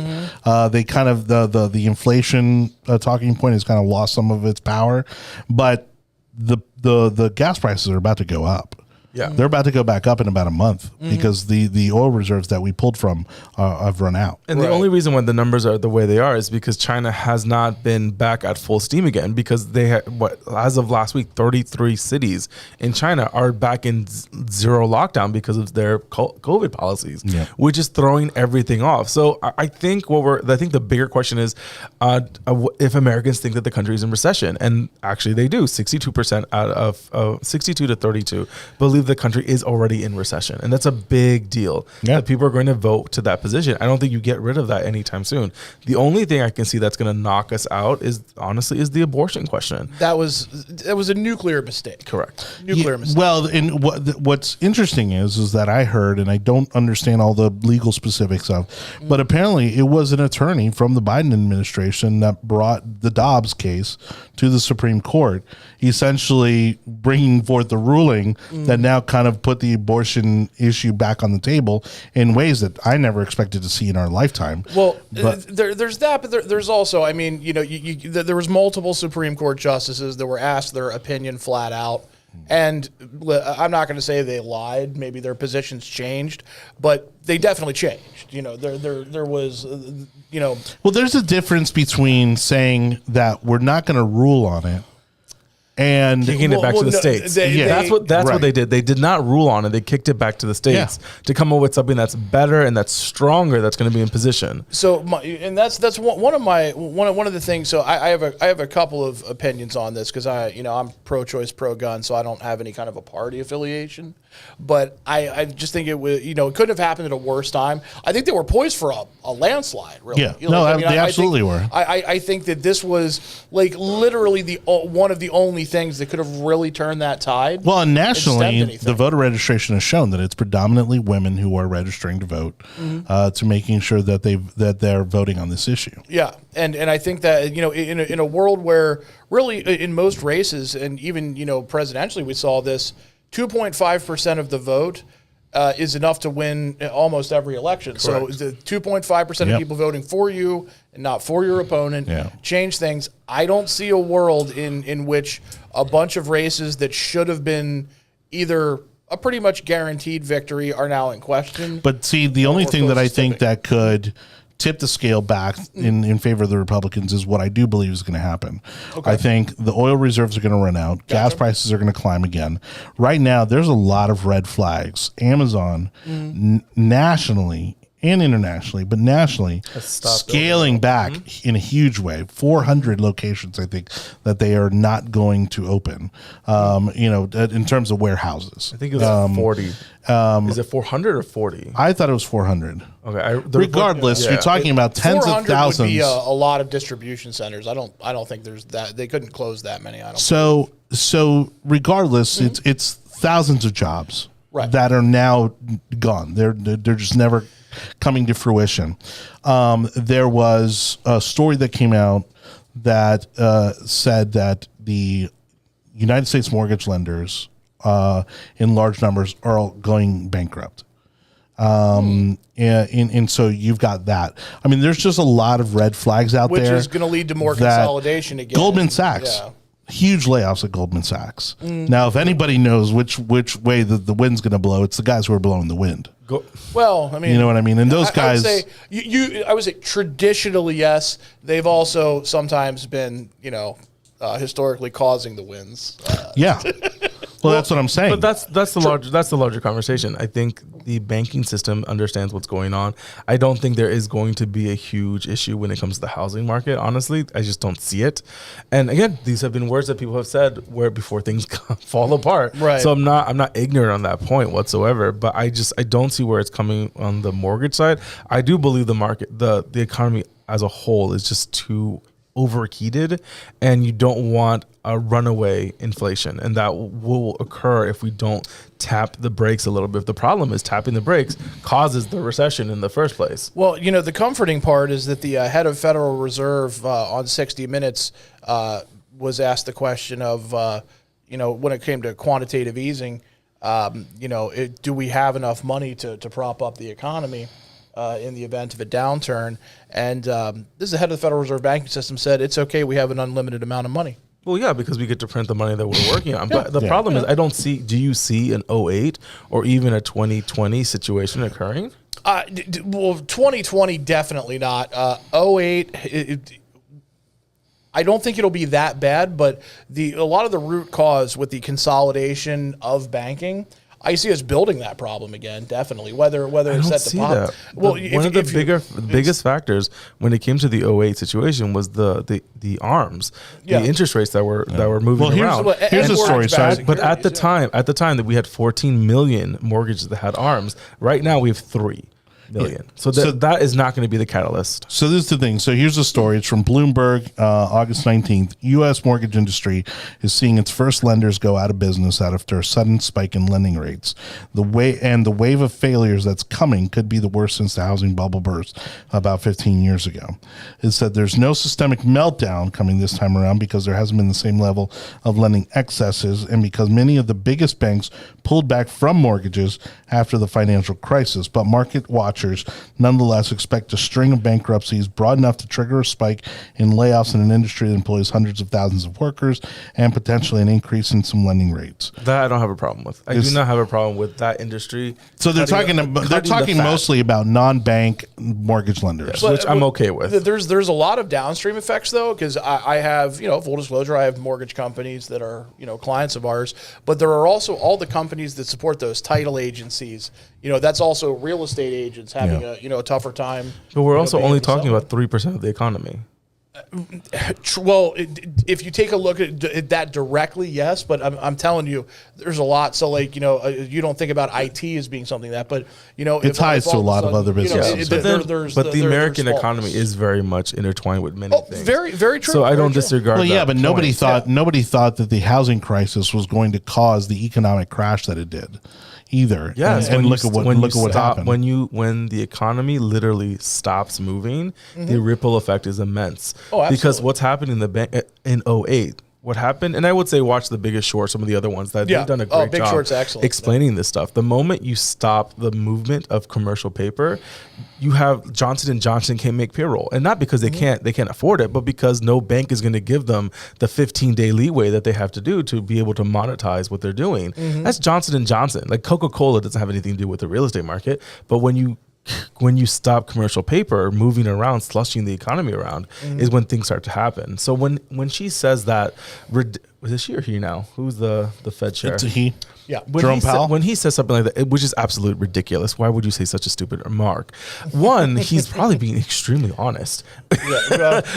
S1: They kind of the inflation talking point has kind of lost some of its power, but the gas prices are about to go up.
S3: Yeah,
S1: they're about to go back up in about a month because the oil reserves that we pulled from have run out.
S3: And the only reason why the numbers are the way they are is because China has not been back at full steam again, because they had, as of last week, 33 cities in China are back in zero lockdown because of their COVID policies, which is throwing everything off. So I think the bigger question is if Americans think that the country is in recession, and actually they do. 62% out of 62 to 32 believe the country is already in recession, and that's a big deal. That people are going to vote to that position. I don't think you get rid of that anytime soon. The only thing I can see that's going to knock us out is the abortion question.
S2: That was a nuclear mistake.
S3: Correct.
S2: Nuclear mistake.
S1: Well, and what's interesting is that I heard, and I don't understand all the legal specifics of, but apparently it was an attorney from the Biden administration that brought the Dobbs case to the Supreme Court, essentially bringing forth the ruling that now kind of put the abortion issue back on the table in ways that I never expected to see in our lifetime.
S2: Well, there's that, but there's also, I mean, there was multiple Supreme Court justices that were asked their opinion flat out. And I'm not going to say they lied. Maybe their positions changed, but they definitely changed. There was,
S1: Well, there's a difference between saying that we're not going to rule on it And
S3: kicking it back to the states. That's what they did. They did not rule on it. They kicked it back to the states to come up with something that's better and that's stronger. That's going to be in position.
S2: So, that's one of the things. So I have a couple of opinions on this because I'm pro-choice, pro-gun, so I don't have any kind of a party affiliation. But I just think it couldn't have happened at a worse time. I think they were poised for a landslide. Really,
S1: yeah, they absolutely were.
S2: I think that this was like literally one of the only things that could have really turned that tide.
S1: Well, and nationally, the voter registration has shown that it's predominantly women who are registering to vote, to making sure that they're voting on this issue.
S2: Yeah, and I think that in a world where really in most races and even presidentially we saw this, 2.5% of the vote is enough to win almost every election. Correct. So the 2.5% of people voting for you and not for your opponent change things. I don't see a world in which a bunch of races that should have been either a pretty much guaranteed victory are now in question.
S1: But see, the only thing that I think that could tip the scale back in favor of the Republicans is what I do believe is going to happen. Okay. I think the oil reserves are going to run out. Gotcha. Gas prices are going to climb again. Right now, there's a lot of red flags. Amazon, nationally and internationally, but nationally, scaling back in a huge way. 400 locations, I think, that they are not going to open, in terms of warehouses.
S3: I think it was 40. Is it 400 or 40?
S1: I thought it was 400.
S3: Okay.
S1: Regardless, you're talking about tens of thousands.
S2: Would be a lot of distribution centers. I don't think there's that. They couldn't close that many. I don't.
S1: So regardless, it's thousands of jobs that are now gone. They're just never coming to fruition. There was a story that came out that said that the United States mortgage lenders in large numbers are all going bankrupt. And so you've got that. I mean, there's just a lot of red flags out there.
S2: Which is going to lead to more consolidation again.
S1: Goldman Sachs. Yeah. Huge layoffs at Goldman Sachs. Now, if anybody knows which way the wind's going to blow, it's the guys who are blowing the wind.
S2: Well, I mean,
S1: you know what I mean? And those guys.
S2: I would say traditionally, yes. They've also sometimes been, historically causing the winds.
S1: Yeah. Well, that's what I'm saying.
S3: But that's the larger conversation. I think the banking system understands what's going on. I don't think there is going to be a huge issue when it comes to the housing market. Honestly, I just don't see it. And again, these have been words that people have said before things fall apart. Right. So I'm not ignorant on that point whatsoever. But I don't see where it's coming on the mortgage side. I do believe the market, the economy as a whole, is just too overheated, and you don't want a runaway inflation, and that will occur if we don't tap the brakes a little bit. The problem is tapping the brakes causes the recession in the first place.
S2: Well, the comforting part is that the head of Federal Reserve on 60 Minutes was asked the question of, when it came to quantitative easing, do we have enough money to prop up the economy in the event of a downturn? And this is the head of the Federal Reserve banking system said, it's okay, we have an unlimited amount of money.
S3: Well, yeah, because we get to print the money that we're working on. But the problem is, do you see an 08 or even a 2020 situation occurring?
S2: Well, 2020, definitely not. 08, I don't think it'll be that bad, but a lot of the root cause with the consolidation of banking, I see us building that problem again, definitely. Whether it's at the pop.
S3: That. Well, one of the biggest factors when it came to the 08 situation was the arms, the interest rates that were moving around.
S1: Here's the story.
S3: But at the time that we had 14 million mortgages that had arms, right now we have 3 million. So that is not going to be the catalyst.
S1: So this is the thing. So here's the story. It's from Bloomberg, August 19th. U.S. mortgage industry is seeing its first lenders go out of business after a sudden spike in lending rates. The wave of failures that's coming could be the worst since the housing bubble burst about 15 years ago. It said there's no systemic meltdown coming this time around because there hasn't been the same level of lending excesses and because many of the biggest banks pulled back from mortgages after the financial crisis. But market watchers watchers nonetheless expect a string of bankruptcies broad enough to trigger a spike in layoffs in an industry that employs hundreds of thousands of workers and potentially an increase in some lending rates.
S3: That I don't have a problem with. I do not have a problem with that industry.
S1: So they're talking mostly about non-bank mortgage lenders,
S3: which I'm okay with.
S2: There's a lot of downstream effects though, because I have, full disclosure, I have mortgage companies that are, clients of ours, but there are also all the companies that support those title agencies. That's also real estate agents having a tougher time.
S3: But we're also only talking about 3% of the economy.
S2: Well, if you take a look at that directly, yes, but I'm telling you, there's a lot. So, you don't think about IT as being something but
S1: it ties to a lot of other businesses.
S3: But the American economy is very much intertwined with many things.
S2: Very, very true.
S3: So I don't disregard.
S1: Well, yeah, but nobody thought that the housing crisis was going to cause the economic crash that it did. Either.
S3: Yes,
S1: and look at what happened.
S3: When the economy literally stops moving, the ripple effect is immense.
S2: Oh, absolutely.
S3: Because what's happened in the bank in 08, what happened, and I would say watch The Biggest Short, some of the other ones that they've done a great
S2: Big
S3: job
S2: Short's excellent.
S3: explaining this stuff. The moment you stop the movement of commercial paper, you have Johnson & Johnson can't make payroll, and not because they can't afford it, but because no bank is going to give them the 15-day leeway that they have to do to be able to monetize what they're doing. That's Johnson & Johnson. Like Coca-Cola doesn't have anything to do with the real estate market, but when you stop commercial paper moving around, slushing the economy around, is when things start to happen. So when she says that, was it she or he now? Who's the Fed chair?
S1: It's a he.
S2: Yeah.
S1: Jerome Powell?
S3: When he says something like that, which is absolutely ridiculous. Why would you say such a stupid remark? One, he's probably being extremely honest.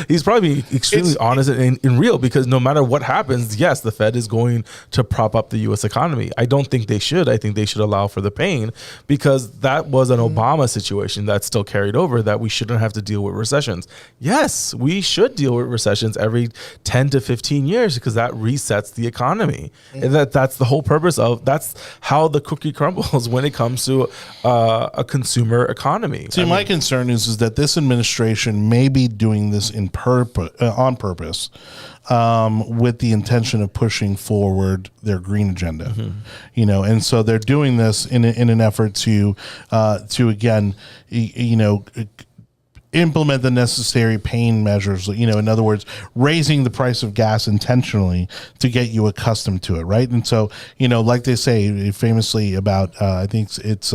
S3: He's probably being extremely honest and real, because no matter what happens, yes, the Fed is going to prop up the U.S. economy. I don't think they should. I think they should allow for the pain, because that was an Obama situation that's still carried over, that we shouldn't have to deal with recessions. Yes, we should deal with recessions every 10 to 15 years, because that resets the economy. And that's the whole purpose of, that's how the cookie crumbles when it comes to a consumer economy.
S1: See, my concern is that this administration may be doing this on purpose, with the intention of pushing forward their green agenda, and so they're doing this in an effort to again, implement the necessary pain measures, in other words, raising the price of gas intentionally to get you accustomed to it, right? And so, like they say famously about, I think it's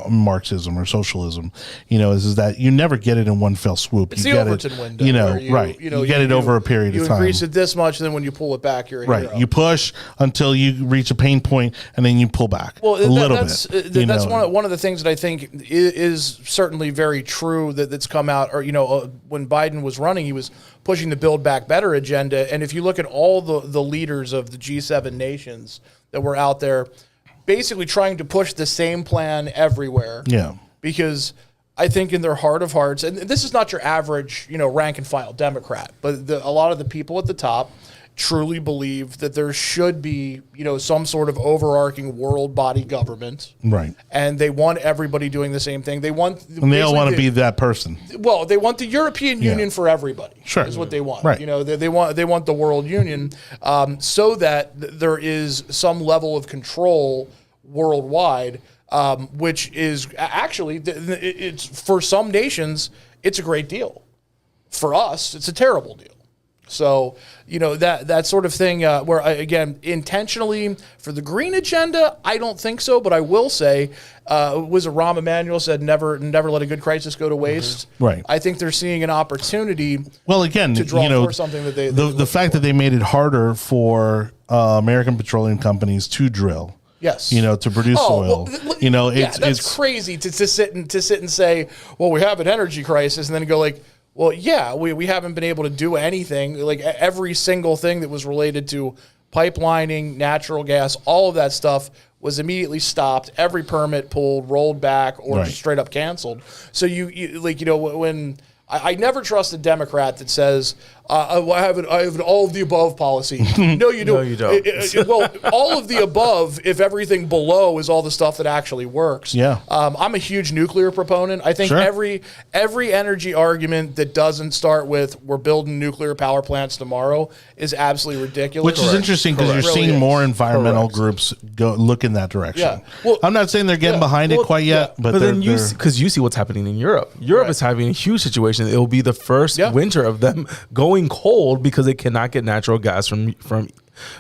S1: Marxism or socialism, is that you never get it in one fell swoop.
S2: It's
S1: you
S2: the
S1: get
S2: Overton
S1: it,
S2: window.
S1: Right. You get it over a period of time.
S2: You increase it this much, and then when you pull it back, you're a
S1: right.
S2: hero.
S1: You push until you reach a pain point, and then you pull back a little bit.
S2: That's one of the things that I think is certainly very true that's come out. Or when Biden was running, he was pushing the Build Back Better agenda. And if you look at all the leaders of the G7 nations that were out there, basically trying to push the same plan everywhere.
S1: Yeah.
S2: Because I think in their heart of hearts, and this is not your average, rank and file Democrat, but a lot of the people at the top truly believe that there should be, some sort of overarching world body government.
S1: Right.
S2: And they want everybody doing the same thing. They
S1: all want to be that person.
S2: Well, they want the European Union for everybody.
S1: Sure.
S2: Is what they want.
S1: Right.
S2: They want the world union, so that there is some level of control worldwide, which is actually, it's for some nations, it's a great deal. For us, it's a terrible deal. So, that sort of thing, where, again, intentionally for the green agenda, I don't think so. But I will say, was it Rahm Emanuel said, never let a good crisis go to waste.
S1: Right.
S2: I think they're seeing an opportunity.
S1: Well, again,
S2: to draw for something that
S1: the fact that they made it harder for American petroleum companies to drill.
S2: Yes.
S1: To produce oil.
S2: That's crazy to sit and say, well, we have an energy crisis, and then go like, well, yeah, we haven't been able to do anything. Like every single thing that was related to pipelining, natural gas, all of that stuff was immediately stopped. Every permit pulled, rolled back, or just straight up canceled. So when I never trust a Democrat that says, I have an all of the above policy. No, you don't.
S3: No, you don't.
S2: Well, all of the above, if everything below is all the stuff that actually works.
S1: Yeah.
S2: I'm a huge nuclear proponent. I think
S1: Sure.
S2: every energy argument that doesn't start with we're building nuclear power plants tomorrow is absolutely ridiculous.
S1: Which is interesting because you're
S2: Really
S1: seeing
S2: is.
S1: more environmental
S3: Correct.
S1: groups look in that direction.
S2: Yeah. Well,
S1: I'm not saying they're getting behind it quite yet, but
S3: then you
S1: they're
S3: because you see what's happening in Europe. Europe is having a huge situation. It will be the first
S2: Yeah.
S3: winter of them going cold because they cannot get natural gas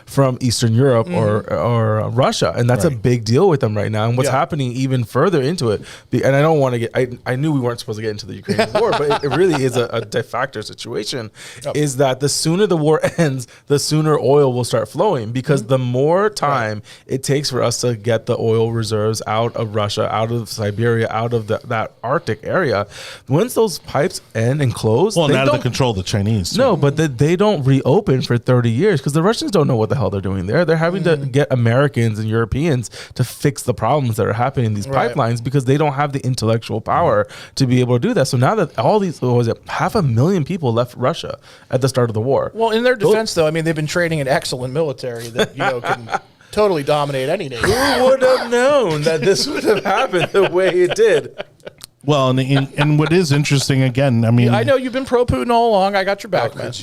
S3: from Eastern Europe or Russia, and that's a
S1: Right.
S3: big deal with them right now. And what's
S2: Yeah.
S3: happening even further into it, and I don't want to get. I knew we weren't supposed to get into the Ukrainian war, but it really is a de facto situation. Is that the sooner the war ends, the sooner oil will start flowing because the more time it takes for us to get the oil reserves out of Russia, out of Siberia, out of that Arctic area, once those pipes end and close,
S1: well,
S3: they
S1: out of the
S3: don't-
S1: control of the Chinese. too.
S3: no, but they don't reopen for 30 years because the Russians don't know what the hell they're doing there. They're having to get Americans and Europeans to fix the problems that are happening in these
S2: Right.
S3: pipelines because they don't have the intellectual power to be able to do that. So now that all these, what was it, 500,000 people left Russia at the start of the war.
S2: Well, in their defense, though, I mean, they've been training an excellent military that can totally dominate any nation.
S3: Who would have known that this would have happened the way it did?
S1: Well, and what is interesting again, I mean,
S2: I know you've been pro Putin all along. I got your back, man.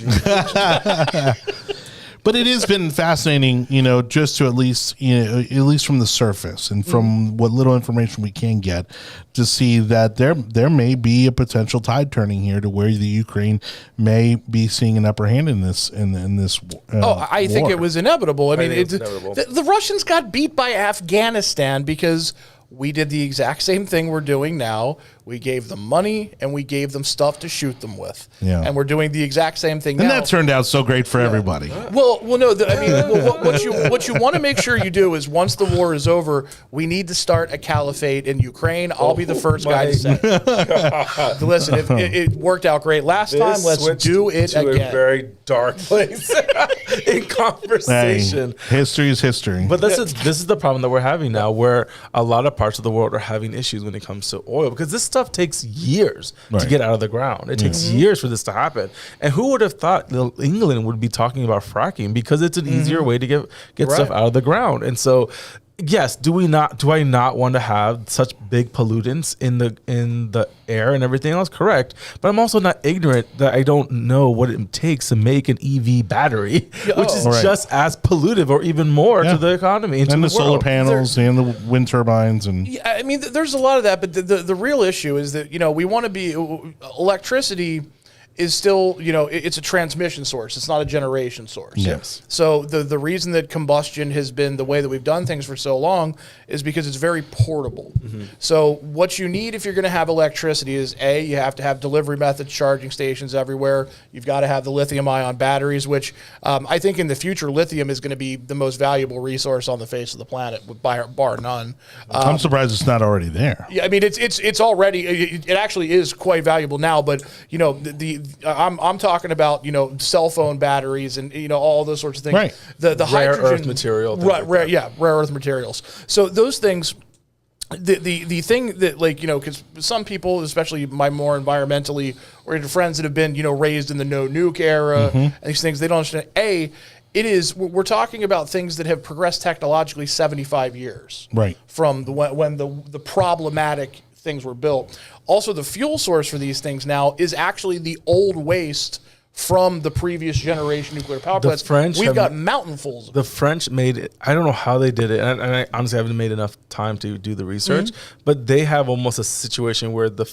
S1: but it has been fascinating, just to at least from the surface and from what little information we can get, to see that there may be a potential tide turning here to where the Ukraine may be seeing an upper hand in this
S2: I think
S1: war.
S2: it was inevitable. I mean,
S3: think it's inevitable.
S2: The Russians got beat by Afghanistan because we did the exact same thing we're doing now. We gave them money and we gave them stuff to shoot them with.
S1: Yeah.
S2: And we're doing the exact same thing
S1: and
S2: now.
S1: that turned out so great for everybody.
S2: Well, no. What you want to make sure you do is once the war is over, we need to start a caliphate in Ukraine. I'll be the first guy to say. Listen, if it worked out great last time. Let's do it
S3: to
S2: again.
S3: a very dark place in conversation.
S1: Hey, history is history.
S3: But this is the problem that we're having now, where a lot of parts of the world are having issues when it comes to oil, because this stuff takes years to
S1: Right.
S3: get out of the ground. It takes years for this to happen. And who would have thought England would be talking about fracking, because it's an easier way to get stuff out of the ground. And so, yes, do I not want to have such big pollutants in the air and everything else? Correct. But I'm also not ignorant that I don't know what it takes to make an EV battery, which is
S1: Right.
S3: just as pollutive or even more
S1: Yeah.
S3: to the economy and to
S1: and the
S3: the
S1: solar
S3: world.
S1: panels and the wind turbines and
S2: Yeah, I mean, there's a lot of that, but the real issue is that, we want to be electricity is still, it's a transmission source. It's not a generation source.
S1: Yes.
S2: So the reason that combustion has been the way that we've done things for so long is because it's very portable. So what you need if you're going to have electricity is you have to have delivery methods, charging stations everywhere. You've got to have the lithium ion batteries, which I think in the future, lithium is going to be the most valuable resource on the face of the planet, bar none.
S1: I'm surprised it's not already there.
S2: Yeah, I mean it's already it actually is quite valuable now, but I'm talking about cell phone batteries and all those sorts of things.
S1: Right.
S2: The
S3: Rare
S2: hydrogen
S3: earth material, things like
S2: rare
S3: that.
S2: rare earth materials. So those things. The thing that because some people, especially my more environmentally oriented friends that have been raised in the no nuke era and these things, they don't understand. We're talking about things that have progressed technologically 75 years.
S1: Right.
S2: From when the problematic things were built. Also, the fuel source for these things now is actually the old waste from the previous generation nuclear power plants. We've got mountainfuls of
S3: The French made it. I don't know how they did it, and I honestly haven't made enough time to do the research. But they have almost a situation where the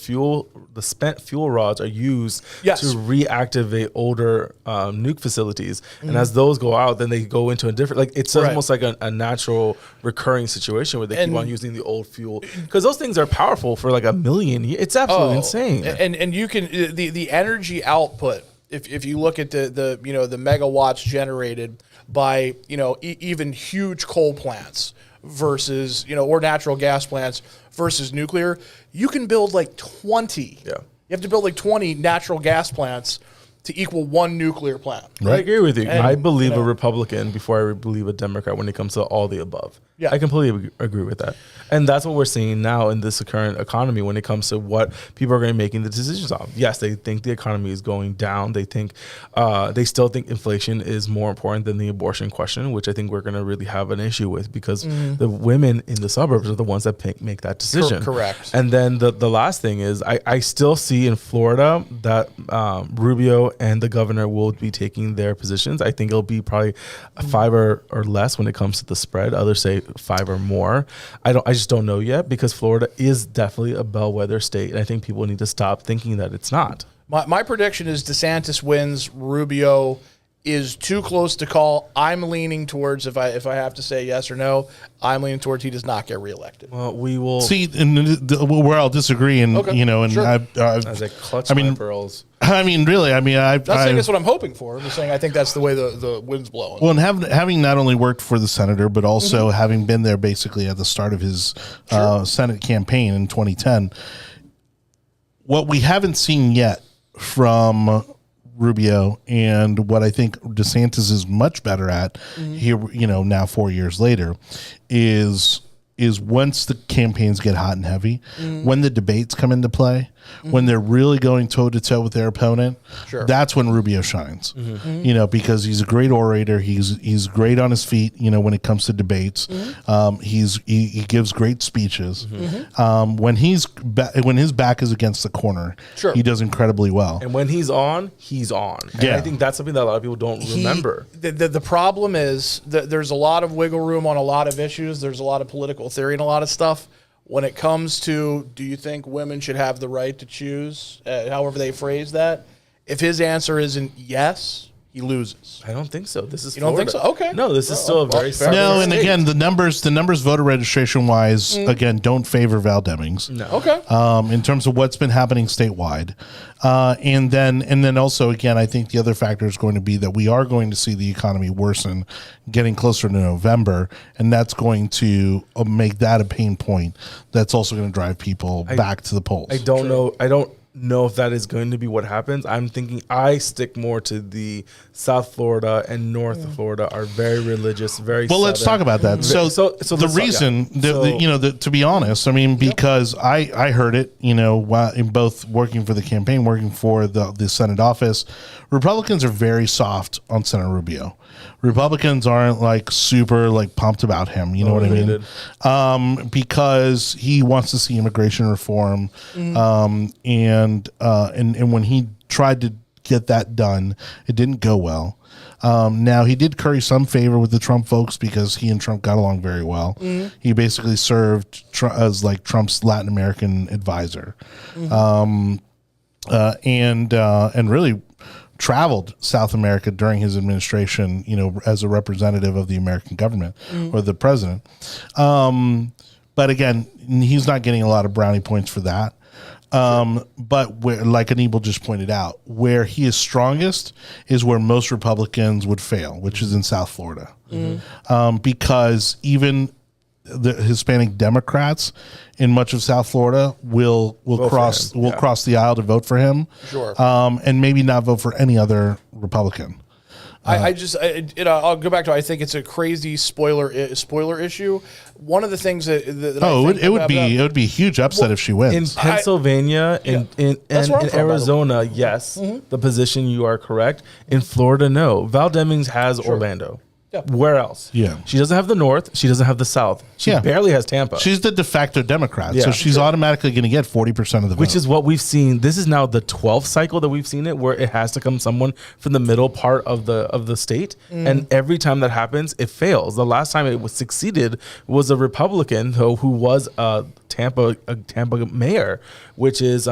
S3: spent fuel rods are used
S2: Yes.
S3: to reactivate older nuke facilities, and as those go out, then they go into a different. It's
S2: Right.
S3: almost like a natural recurring situation where they
S2: And-
S3: keep on using the old fuel, because those things are powerful for like a million years. It's absolutely insane.
S2: And you can the energy output. If you look at the megawatts generated by even huge coal plants versus or natural gas plants versus nuclear, you can build like 20.
S3: Yeah.
S2: You have to build like 20 natural gas plants to equal one nuclear plant.
S3: I agree with you.
S2: And,
S3: I believe a Republican before I believe a Democrat when it comes to all the above.
S2: Yeah.
S3: I completely agree with that. And that's what we're seeing now in this current economy when it comes to what people are going to be making the decisions on. Yes, they think the economy is going down. They think they still think inflation is more important than the abortion question, which I think we're going to really have an issue with because the women in the suburbs are the ones that make that decision.
S2: Correct.
S3: And then the last thing is I still see in Florida that Rubio and the governor will be taking their positions. I think it'll be probably 5 or less when it comes to the spread. Others say 5 or more. I just don't know yet because Florida is definitely a bellwether state, and I think people need to stop thinking that it's not.
S2: My prediction is DeSantis wins. Rubio is too close to call. I'm leaning towards, if I have to say yes or no, I'm leaning towards he does not get reelected.
S3: Well, we will
S1: See, where I'll disagree, and
S2: Okay,
S1: you know, and
S2: sure.
S3: as a clutch my pearls.
S1: I mean, really, I mean,
S2: Not saying that's what I'm hoping for. I'm just saying I think that's the way the wind's blowing.
S1: well, and having not only worked for the senator, but also having been there basically at the start of his Senate campaign in 2010, what we haven't seen yet from Rubio and what I think DeSantis is much better at here, you know, now 4 years later, is once the campaigns get hot and heavy, when the debates come into play, when they're really going toe to toe with their opponent, that's when Rubio shines. You know, because he's a great orator, he's great on his feet. You know, when it comes to debates, he gives great speeches. When his back is against the corner, he does incredibly well.
S3: And when he's on, he's on. And
S1: Yeah.
S3: I think that's something that a lot of people don't remember.
S2: The problem is that there's a lot of wiggle room on a lot of issues. There's a lot of political theory and a lot of stuff. When it comes to, do you think women should have the right to choose, however they phrase that, if his answer isn't yes, he loses.
S3: I don't think so. This is
S2: You don't think
S3: Florida.
S2: so? Okay.
S3: No, this is still a very
S2: fair.
S1: No, and
S3: state.
S1: again, the numbers voter registration wise, again, don't favor Val Demings.
S3: No.
S2: Okay.
S1: In terms of what's been happening statewide, and then also again, I think the other factor is going to be that we are going to see the economy worsen, getting closer to November, and that's going to make that a pain point. That's also going to drive people back to the polls.
S3: I don't know. I don't know if that is going to be what happens. I'm thinking I stick more to the South Florida and North Florida are very religious, very
S1: Well, let's talk about that. So
S3: So
S1: the
S3: let's talk-
S1: reason,
S3: yeah.
S1: to be honest, I mean, because I heard it, you know, while in both working for the campaign, working for the Senate office, Republicans are very soft on Senator Rubio. Republicans aren't like super like pumped about him. You know what I mean? Because he wants to see immigration reform, and when he tried to get that done, it didn't go well. Now he did curry some favor with the Trump folks because he and Trump got along very well. He basically served as like Trump's Latin American advisor, and really traveled South America during his administration, you know, as a representative of the American government or the president. But again, he's not getting a lot of brownie points for that. But where, like Anibal just pointed out, where he is strongest is where most Republicans would fail, which is in South Florida. Because even the Hispanic Democrats in much of South Florida will cross the aisle to vote for him.
S2: Sure.
S1: And maybe not vote for any other Republican.
S2: I'll go back to, I think it's a crazy spoiler issue. One of the things that
S1: it would be a huge upset if she
S3: In
S1: wins.
S3: Pennsylvania, in
S2: That's where I'm from,
S3: Arizona, yes, the position you are correct. In Florida, no. Val Demings has Orlando.
S2: Yeah.
S3: Where else?
S1: Yeah.
S3: She doesn't have the North. She doesn't have the South. She
S1: Yeah.
S3: barely has Tampa.
S1: She's the de facto Democrat, so
S3: Yeah.
S1: she's automatically going to get 40% of the vote.
S3: Which is what we've seen. This is now the 12th cycle that we've seen it, where it has to come someone from the middle part of the state, and every time that happens, it fails. The last time it was succeeded was a Republican who was a Tampa mayor, which is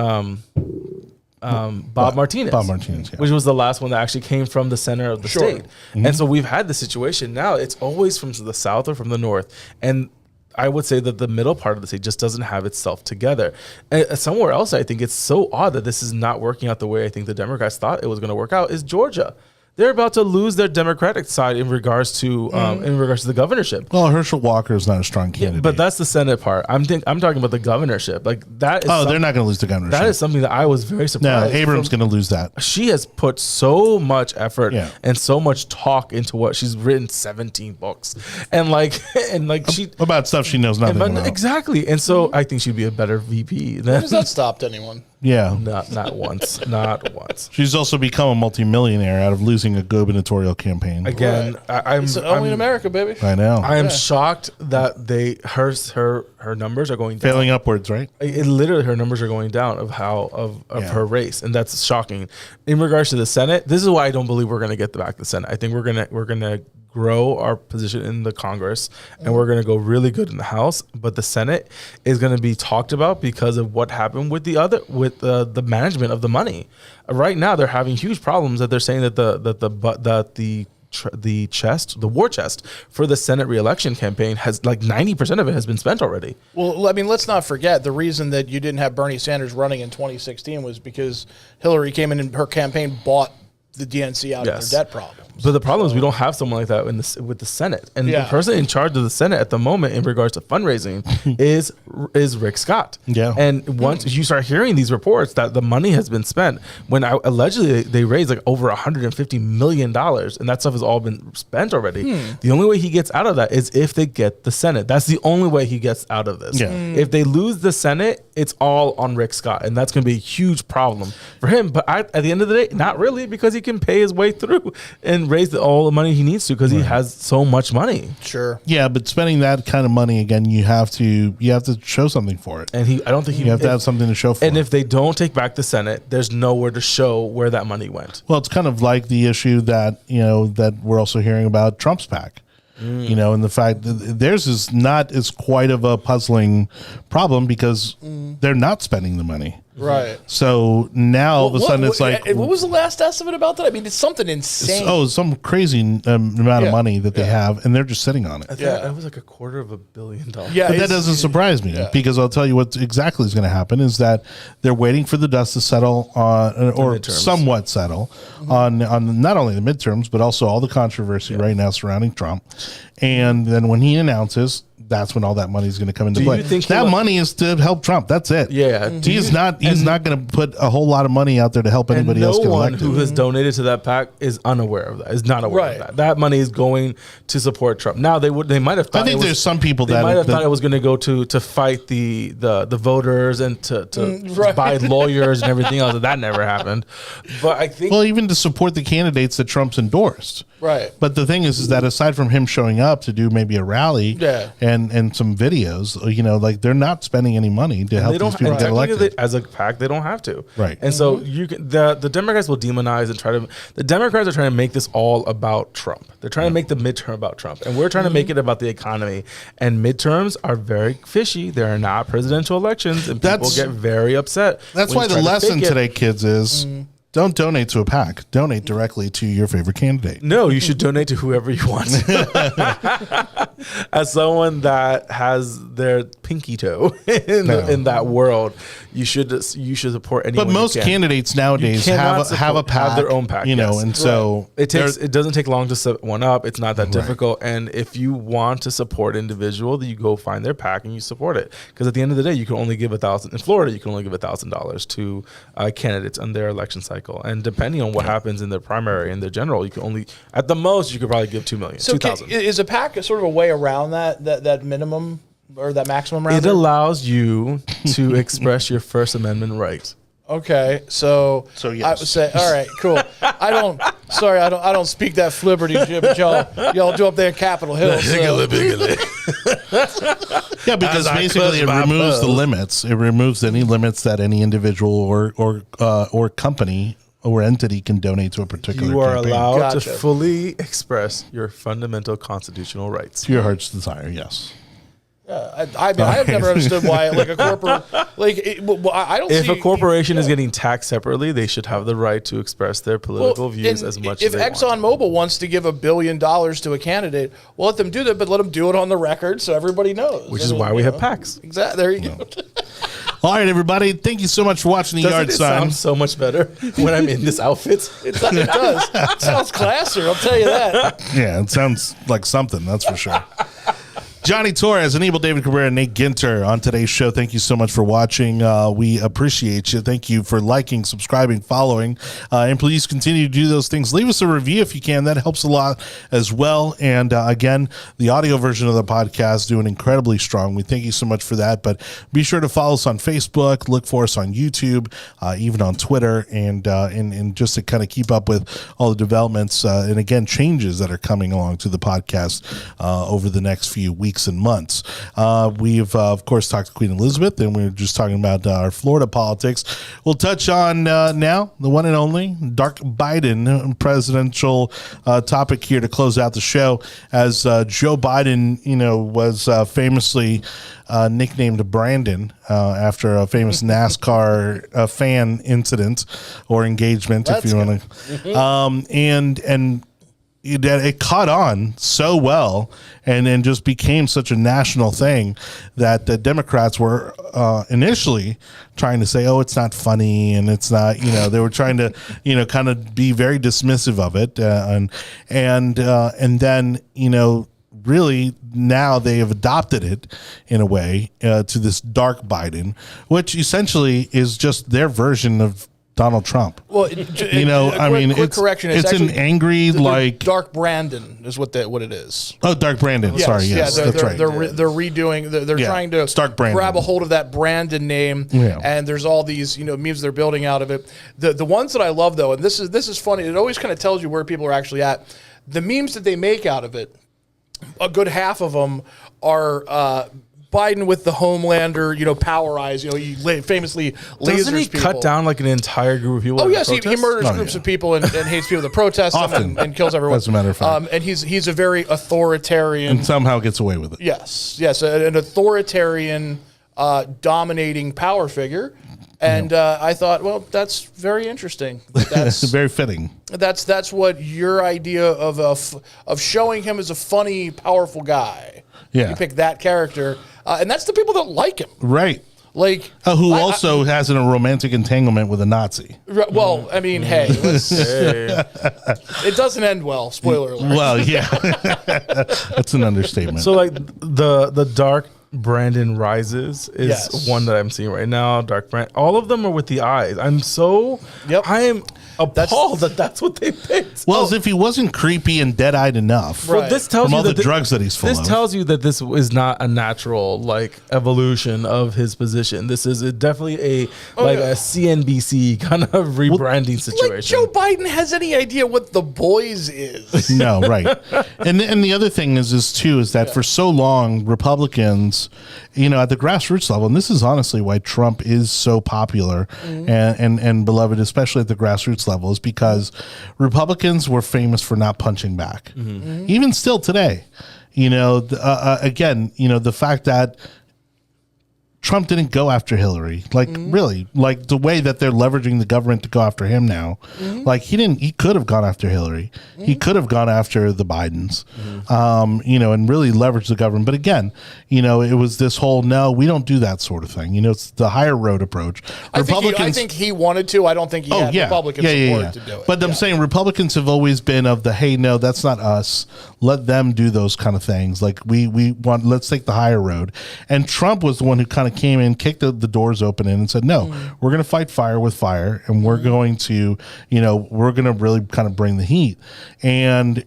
S3: Bob Martinez.
S1: Bob Martinez, yeah.
S3: Which was the last one that actually came from the center of the state.
S1: Mm-hmm.
S3: And so we've had the situation now. It's always from the south or from the north, and I would say that the middle part of the state just doesn't have itself together. And somewhere else, I think it's so odd that this is not working out the way I think the Democrats thought it was going to work out is Georgia. they're about to lose their Democratic side in regards to the governorship.
S1: Well, Herschel Walker is not a strong candidate.
S3: But that's the Senate part. I'm talking about the governorship. Like that is
S1: they're not going to lose the governorship.
S3: that is something that I was very
S1: no,
S3: surprised.
S1: Abrams going to lose that.
S3: She has put so much effort
S1: Yeah.
S3: and so much talk into what she's written 17 books. And like she
S1: About stuff she knows nothing about.
S3: exactly. And so I think she'd be a better VP than
S2: Has that stopped anyone?
S1: Yeah.
S3: not once. Not once.
S1: She's also become a multimillionaire out of losing a gubernatorial campaign.
S3: Again, I'm
S2: It's only in America, baby.
S1: I know.
S3: I am shocked that her numbers are going down.
S1: Failing upwards, right?
S3: It literally her numbers are going down of
S1: Yeah.
S3: her race, and that's shocking. In regards to the Senate, this is why I don't believe we're going to get back the Senate. I think we're gonna grow our position in the Congress, and we're gonna go really good in the House. But the Senate is going to be talked about because of what happened with the management of the money. Right now, they're having huge problems that they're saying that the war chest for the Senate reelection campaign has like 90% of it has been spent already.
S2: Well, I mean, let's not forget the reason that you didn't have Bernie Sanders running in 2016 was because Hillary came in and her campaign bought the DNC out of their debt problem.
S3: But the problem is we don't have someone like that with the Senate, and the person in charge of the Senate at the moment in regards to fundraising is Rick Scott.
S1: Yeah.
S3: And once you start hearing these reports that the money has been spent, when allegedly they raised like over $150 million, and that stuff has all been spent already. The only way he gets out of that is if they get the Senate. That's the only way he gets out of this.
S1: Yeah.
S3: If they lose the Senate, it's all on Rick Scott, and that's going to be a huge problem for him. But at the end of the day, not really, because he can pay his way through and raise all the money he needs to because he has so much money.
S2: Sure.
S1: Yeah, but spending that kind of money again, you have to show something for it.
S3: And I don't think
S1: You have to have something to show for
S3: And
S1: it.
S3: if they don't take back the Senate, there's nowhere to show where that money went.
S1: Well, it's kind of like the issue that that we're also hearing about Trump's PAC. And the fact that theirs is not as quite of a puzzling problem because they're not spending the money.
S2: Right.
S1: So now all of a sudden it's like,
S2: what was the last estimate about that? I mean, it's something insane.
S1: some crazy amount of money that they have, and they're just sitting on it.
S3: It was like $250 million.
S2: Yeah,
S1: But that doesn't surprise me because I'll tell you what exactly is going to happen is that they're waiting for the dust to settle on, or
S3: midterms.
S1: somewhat settle on not only the midterms, but also all the controversy right now surrounding Trump. And then when he announces, that's when all that money is going to come into
S3: Do
S1: play.
S3: you think
S1: that money is to help Trump. That's it.
S3: Yeah.
S1: He's not going to put a whole lot of money out there to help anybody else get
S3: no one
S1: elected.
S3: who has donated to that PAC is unaware of that. Is not aware of that. That money is going to support Trump. Now they might have thought.
S1: I think there's some people
S3: they
S1: that
S3: might have thought it was going to go to fight the voters and to buy lawyers and everything else. That never happened. But I think
S1: even to support the candidates that Trump's endorsed.
S2: Right.
S1: But the thing is that aside from him showing up to do maybe a rally and some videos, like they're not spending any money to help these people get elected.
S3: As a PAC, they don't have to.
S1: Right.
S3: And so you can, the Democrats will demonize and the Democrats are trying to make this all about Trump. They're trying to make the midterm about Trump. And we're trying to make it about the economy. And midterms are very fishy. They are not presidential elections, and people get very upset.
S1: That's why the lesson today, kids, is don't donate to a PAC. Donate directly to your favorite candidate.
S3: No, you should donate to whoever you want. As someone that has their pinky toe in that world, you should support anyone.
S1: But most candidates nowadays have a PAC,
S3: have their own PAC,
S1: and so
S3: it doesn't take long to set one up. It's not that difficult. And if you want to support an individual, you go find their PAC and you support it. Because at the end of the day, you can only give $1,000 in Florida. You can only give $1,000 to candidates on their election cycle. And depending on what happens in their primary and their general, you can only, at the most, you could probably give $2 million,
S2: So
S3: $2,000.
S2: is a PAC sort of a way around that minimum or that maximum round?
S3: It allows you to express your First Amendment right.
S2: Okay, so
S1: yes.
S2: I would say, all right, cool. I don't speak that flibberty gibbet y'all do up there in Capitol Hill. So.
S1: Yeah, because basically it removes the limits. It removes any limits that any individual or company or entity can donate to a particular
S3: You are
S1: campaign.
S3: allowed to
S2: Gotcha.
S3: fully express your fundamental constitutional rights.
S1: To your heart's desire, yes.
S2: I have never understood why like a corporate I don't.
S3: If
S2: see,
S3: a corporation is getting taxed separately, they should have the right to express their political views
S2: and
S3: as much
S2: if
S3: as they want.
S2: ExxonMobil wants to give $1 billion to a candidate, well, let them do that, but let them do it on the record so everybody knows.
S3: Which is why we have PACs.
S2: Exactly. There you go.
S1: All right, everybody. Thank you so much for watching the Yard
S3: Doesn't it
S1: Sign.
S3: sound so much better when I'm in this outfit?
S2: It does. It sounds classier, I'll tell you that.
S1: Yeah, it sounds like something, that's for sure. Jonny Torres, Anibal, David Cabrera, Nate Ginter on today's show. Thank you so much for watching. We appreciate you. Thank you for liking, subscribing, following, and please continue to do those things. Leave us a review if you can. That helps a lot as well. And again, the audio version of the podcast is doing incredibly strong. We thank you so much for that. But be sure to follow us on Facebook. Look for us on YouTube, even on Twitter, and just to kind of keep up with all the developments and again changes that are coming along to the podcast over the next few weeks and months. We've of course talked to Queen Elizabeth, and we were just talking about our Florida politics. We'll touch on now the one and only Dark Biden presidential topic here to close out the show, as Joe Biden, was famously nicknamed Brandon after a famous NASCAR fan incident or engagement, if you want to, and it caught on so well and then just became such a national thing that the Democrats were initially trying to say, oh, it's not funny, and it's not, they were trying to, kind of be very dismissive of it. And then, really now they have adopted it in a way to this dark Biden, which essentially is just their version of Donald Trump.
S2: Well, quick correction.
S1: It's an angry, like
S2: Dark Brandon is what it is.
S1: Oh, Dark Brandon.
S2: Yes,
S1: Sorry, yes,
S2: they're,
S1: that's
S2: they're,
S1: right.
S2: They're redoing. They're trying to
S1: Dark Brandon.
S2: grab a hold of that Brandon name.
S1: Yeah.
S2: And there's all these memes they're building out of it. The ones that I love though, and this is funny. It always kind of tells you where people are actually at. The memes that they make out of it, a good half of them are. Biden with the Homelander, power eyes. He famously lasers
S3: Doesn't he
S2: people.
S3: cut down like an entire group of people?
S2: Oh
S3: at
S2: yes,
S3: the
S2: he
S3: protest?
S2: murders groups of people and hates people that protest him and kills everyone.
S1: As a matter of fact.
S2: And he's a very authoritarian.
S1: And somehow gets away with it.
S2: Yes, an authoritarian, dominating power figure. And I thought, well, that's very interesting. That's
S1: very fitting.
S2: That's what your idea of showing him as a funny, powerful guy.
S1: Yeah.
S2: You pick that character, and that's the people that like him.
S1: Right.
S2: Like
S1: Who also has a romantic entanglement with a Nazi.
S2: Well, I mean, hey, it doesn't end well. Spoiler alert.
S1: Well, yeah. That's an understatement.
S3: So like the Dark Brandon Rises is one that I'm seeing right now. Dark Brand, all of them are with the eyes. I am appalled that's what they picked.
S1: Well, as if he wasn't creepy and dead-eyed enough.
S2: Right.
S3: Well, this tells
S1: From
S3: you
S1: all
S3: that
S1: the drugs that he's full of.
S3: This tells you that this is not a natural evolution of his position. This is definitely a CNBC kind of rebranding situation.
S2: Like Joe Biden has any idea what The Boys is?
S1: No, right. And the other thing is that for so long, Republicans, at the grassroots level, and this is honestly why Trump is so popular and beloved, especially at the grassroots level, is because Republicans were famous for not punching back. Even still today, again, the fact that Trump didn't go after Hillary, really, the way that they're leveraging the government to go after him now, he could have gone after Hillary. He could have gone after the Bidens, and really leverage the government. But again, it was this whole, no, we don't do that sort of thing. It's the higher road approach.
S2: I think he wanted to. I don't think he had Republican support to do it.
S1: But I'm saying Republicans have always been of the, hey, no, that's not us. Let them do those kind of things. Let's take the higher road. And Trump was the one who kind of came in, kicked the doors open and said, no, we're going to fight fire with fire, and we're going to, we're going to really kind of bring the heat. And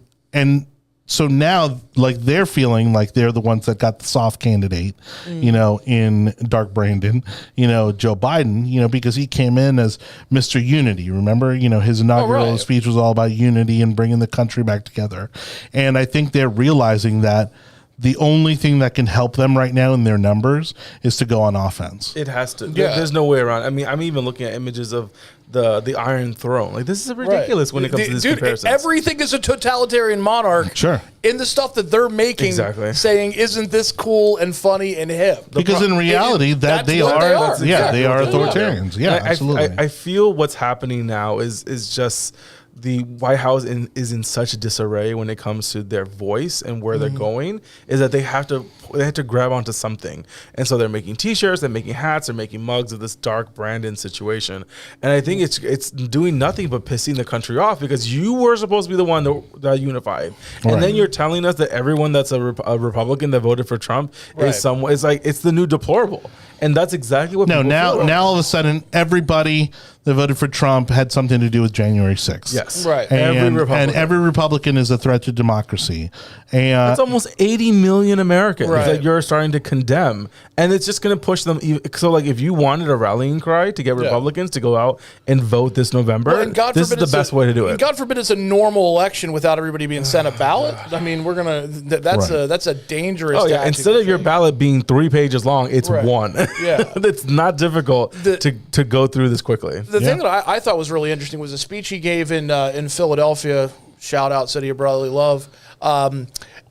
S1: so now, they're feeling like they're the ones that got the soft candidate, in Dark Brandon, Joe Biden, because he came in as Mr. Unity. Remember, his inaugural speech was all about unity and bringing the country back together. And I think they're realizing that the only thing that can help them right now in their numbers is to go on offense.
S3: It has to. There's no way around. I mean, I'm even looking at images of the Iron Throne. This is ridiculous when it comes to this comparison.
S2: Everything is a totalitarian monarch.
S1: Sure.
S2: In the stuff that they're making, saying, isn't this cool and funny and hip?
S1: Because in reality, they are authoritarians. Yeah, absolutely.
S3: I feel what's happening now is just the White House is in such disarray when it comes to their voice and where they're going, is that they have to grab onto something. And so they're making T-shirts, they're making hats, they're making mugs of this dark Brandon situation. And I think it's doing nothing but pissing the country off, because you were supposed to be the one that unified. And then you're telling us that everyone that's a Republican that voted for Trump is someone, it's the new deplorable. And that's exactly what people feel.
S1: Now all of a sudden everybody that voted for Trump had something to do with January 6th.
S3: Yes.
S2: Right.
S1: And every Republican is a threat to democracy. And
S3: it's almost 80 million Americans
S2: Right.
S3: that you're starting to condemn. And it's just going to push them. So, like, if you wanted a rallying cry to get Republicans to go out and vote this November,
S2: Well, and God
S3: this is
S2: forbid
S3: the best way to do it.
S2: God forbid it's a normal election without everybody being sent a ballot. I mean, we're gonna. That's a dangerous.
S3: Oh yeah!
S2: tactic
S3: Instead
S2: to
S3: of your
S2: take.
S3: ballot being 3 pages long, it's one.
S2: Yeah.
S3: It's not difficult to go through this quickly.
S2: The thing that I thought was really interesting was a speech he gave in Philadelphia. Shout out, City of Brotherly Love.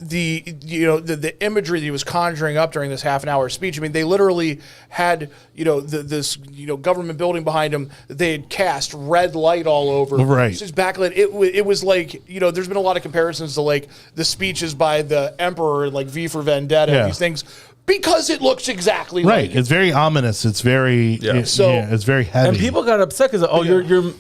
S2: The imagery that he was conjuring up during this half an hour speech. I mean, they literally had this government building behind him. They had cast red light all over.
S1: Right.
S2: It's just backlit. It was like there's been a lot of comparisons to like the speeches by the Emperor, like V for Vendetta, and these things. Because it looks exactly
S1: right.
S2: like
S1: It's very ominous. It's very it's very heavy.
S3: And people got upset because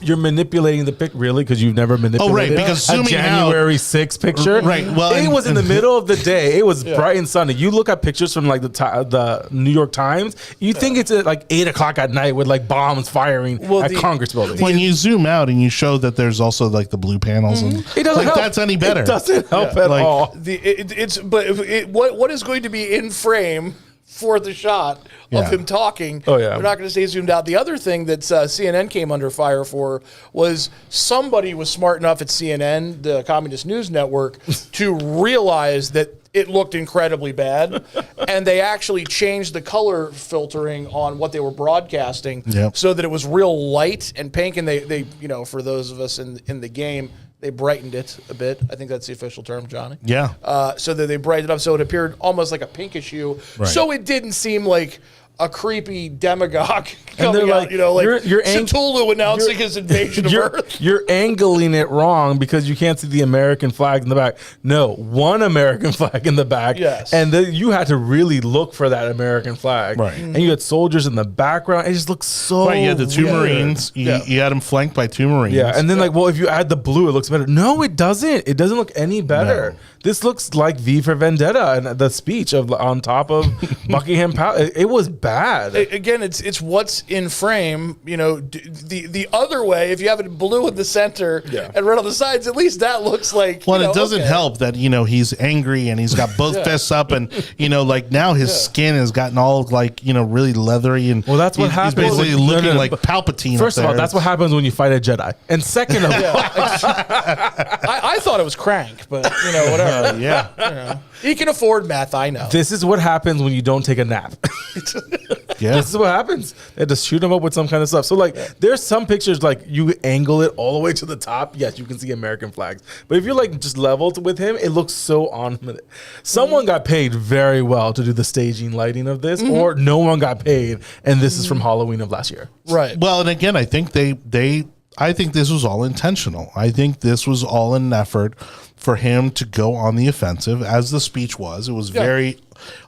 S3: you're manipulating the pic, really, because you've never manipulated
S1: because
S3: a
S1: zooming
S3: January 6th picture.
S1: Right. Well,
S3: it was in the middle of the day. It was bright and sunny. You look at pictures from like the New York Times. You think it's at like 8 o'clock at night with like bombs firing at Congress buildings.
S1: when you zoom out and you show that there's also like the blue panels and
S3: It doesn't help.
S1: that's any better.
S3: It doesn't help at
S1: Like,
S3: all.
S2: What is going to be in frame for the shot of him talking?
S3: Oh, yeah.
S2: We're not going to stay zoomed out. The other thing that CNN came under fire for was somebody was smart enough at CNN, the Communist News Network, to realize that it looked incredibly bad, and they actually changed the color filtering on what they were broadcasting so that it was real light and pink. And they for those of us in the game, they brightened it a bit. I think that's the official term, Johnny.
S1: Yeah.
S2: So that they brightened it up so it appeared almost like a pinkish hue.
S1: Right.
S2: So it didn't seem like a creepy demagogue coming
S3: they're
S2: out,
S3: like, you're
S2: Cthulhu announcing his invasion of Earth.
S3: You're angling it wrong because you can't see the American flag in the back. No, one American flag in the back.
S2: Yes.
S3: And then you had to really look for that American flag.
S1: Right.
S3: And you had soldiers in the background. It just looks so
S1: Right, you had the two
S3: weird.
S1: Marines. You had them flanked by two Marines.
S3: Yeah, and then if you add the blue, it looks better. No, it doesn't. It doesn't look any better.
S1: No.
S3: This looks like V for Vendetta and the speech on top of Buckingham Palace. It was bad.
S2: Again, it's what's in frame. The other way, if you have it blue in the center and red on the sides, at least that looks like.
S1: Well, it doesn't help that he's angry and he's got both fists up and like now his skin has gotten all like really leathery and
S3: that's what happens.
S1: He's basically looking like Palpatine.
S3: First of all, that's what happens when you fight a Jedi. And second of all,
S2: I thought it was Crank, but whatever. He can afford meth. I know.
S3: This is what happens when you don't take a nap. This is what happens. They had to shoot him up with some kind of stuff. So there's some pictures like you angle it all the way to the top. Yes, you can see American flags. But if you're like just leveled with him, it looks so on. Someone got paid very well to do the staging lighting of this, or no one got paid, and this is from Halloween of last year.
S2: Right.
S1: Well, and again, I think I think this was all intentional. I think this was all an effort for him to go on the offensive, as the speech was. It was very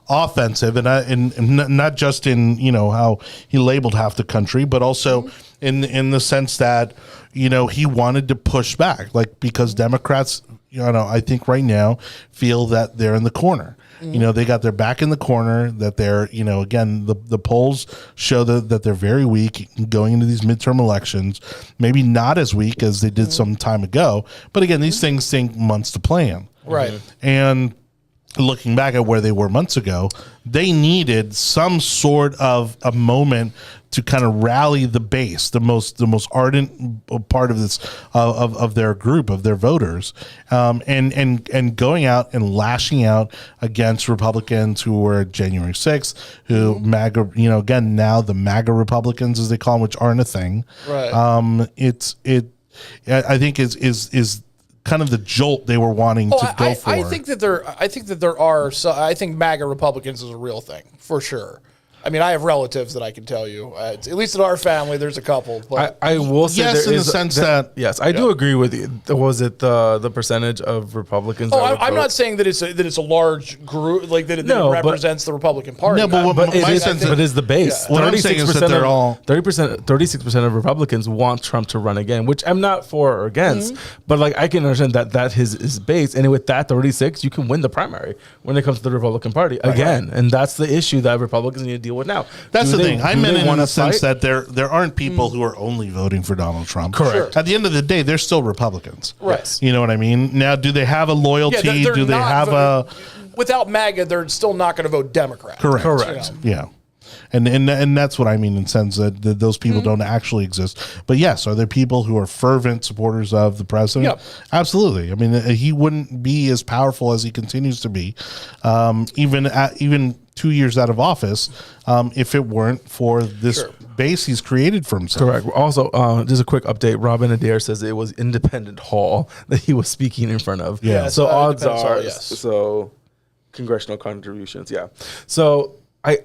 S1: offensive, and not just in how he labeled half the country, but also in the sense that he wanted to push back, because Democrats, I think right now feel that they're in the corner. They got their back in the corner, that they're, again, the polls show that they're very weak going into these midterm elections, maybe not as weak as they did some time ago. But again, these things take months to plan.
S2: Right.
S1: And looking back at where they were months ago, they needed some sort of a moment to kind of rally the base, the most ardent part of this of their group, of their voters, and going out and lashing out against Republicans who were January 6th, who MAGA, again now the MAGA Republicans as they call them, which aren't a thing.
S2: Right.
S1: I think is kind of the jolt they were wanting to go for.
S2: I think that there are. So I think MAGA Republicans is a real thing for sure. I mean, I have relatives that I can tell you. At least in our family, there's a couple. But
S3: I will say
S1: Yes,
S3: there
S1: in the
S3: is
S1: sense that
S3: yes, I do agree with you. Was it the percentage of Republicans?
S2: oh,
S3: that would
S2: I'm
S3: vote?
S2: not saying that it's a large group, like that it
S3: No, but-
S2: represents the Republican Party.
S1: No, but what-
S3: But it
S1: My
S3: is,
S1: sense
S3: but is the base.
S1: What I'm saying is that they're all
S3: 36% of Republicans want Trump to run again, which I'm not for or against. But like I can understand that his base, and with that 36, you can win the primary when it comes to the Republican Party again, and that's the issue that Republicans need to deal with now.
S1: That's
S3: Do
S1: the
S3: they-
S1: thing. I
S3: do
S1: meant
S3: they
S1: it in
S3: wanna
S1: the sense
S3: fight?
S1: that there aren't people who are only voting for Donald Trump.
S3: Correct.
S1: At the end of the day, they're still Republicans.
S2: Right.
S1: You know what I mean? Now, do they have a loyalty?
S2: they're
S1: Do they
S2: not
S1: have a
S2: without MAGA? They're still not going to vote Democrat.
S1: correct? Yeah. And that's what I mean in the sense that those people don't actually exist. But yes, are there people who are fervent supporters of the president?
S2: Yep.
S1: Absolutely. I mean, he wouldn't be as powerful as he continues to be, even 2 years out of office, if it weren't for this base he's created for himself.
S3: Correct. Also, just a quick update. Robin Adair says it was Independent Hall that he was speaking in front of.
S1: Yeah.
S3: So odds
S2: Independence
S3: are,
S2: Hall, yes.
S3: so congressional contributions. Yeah. So I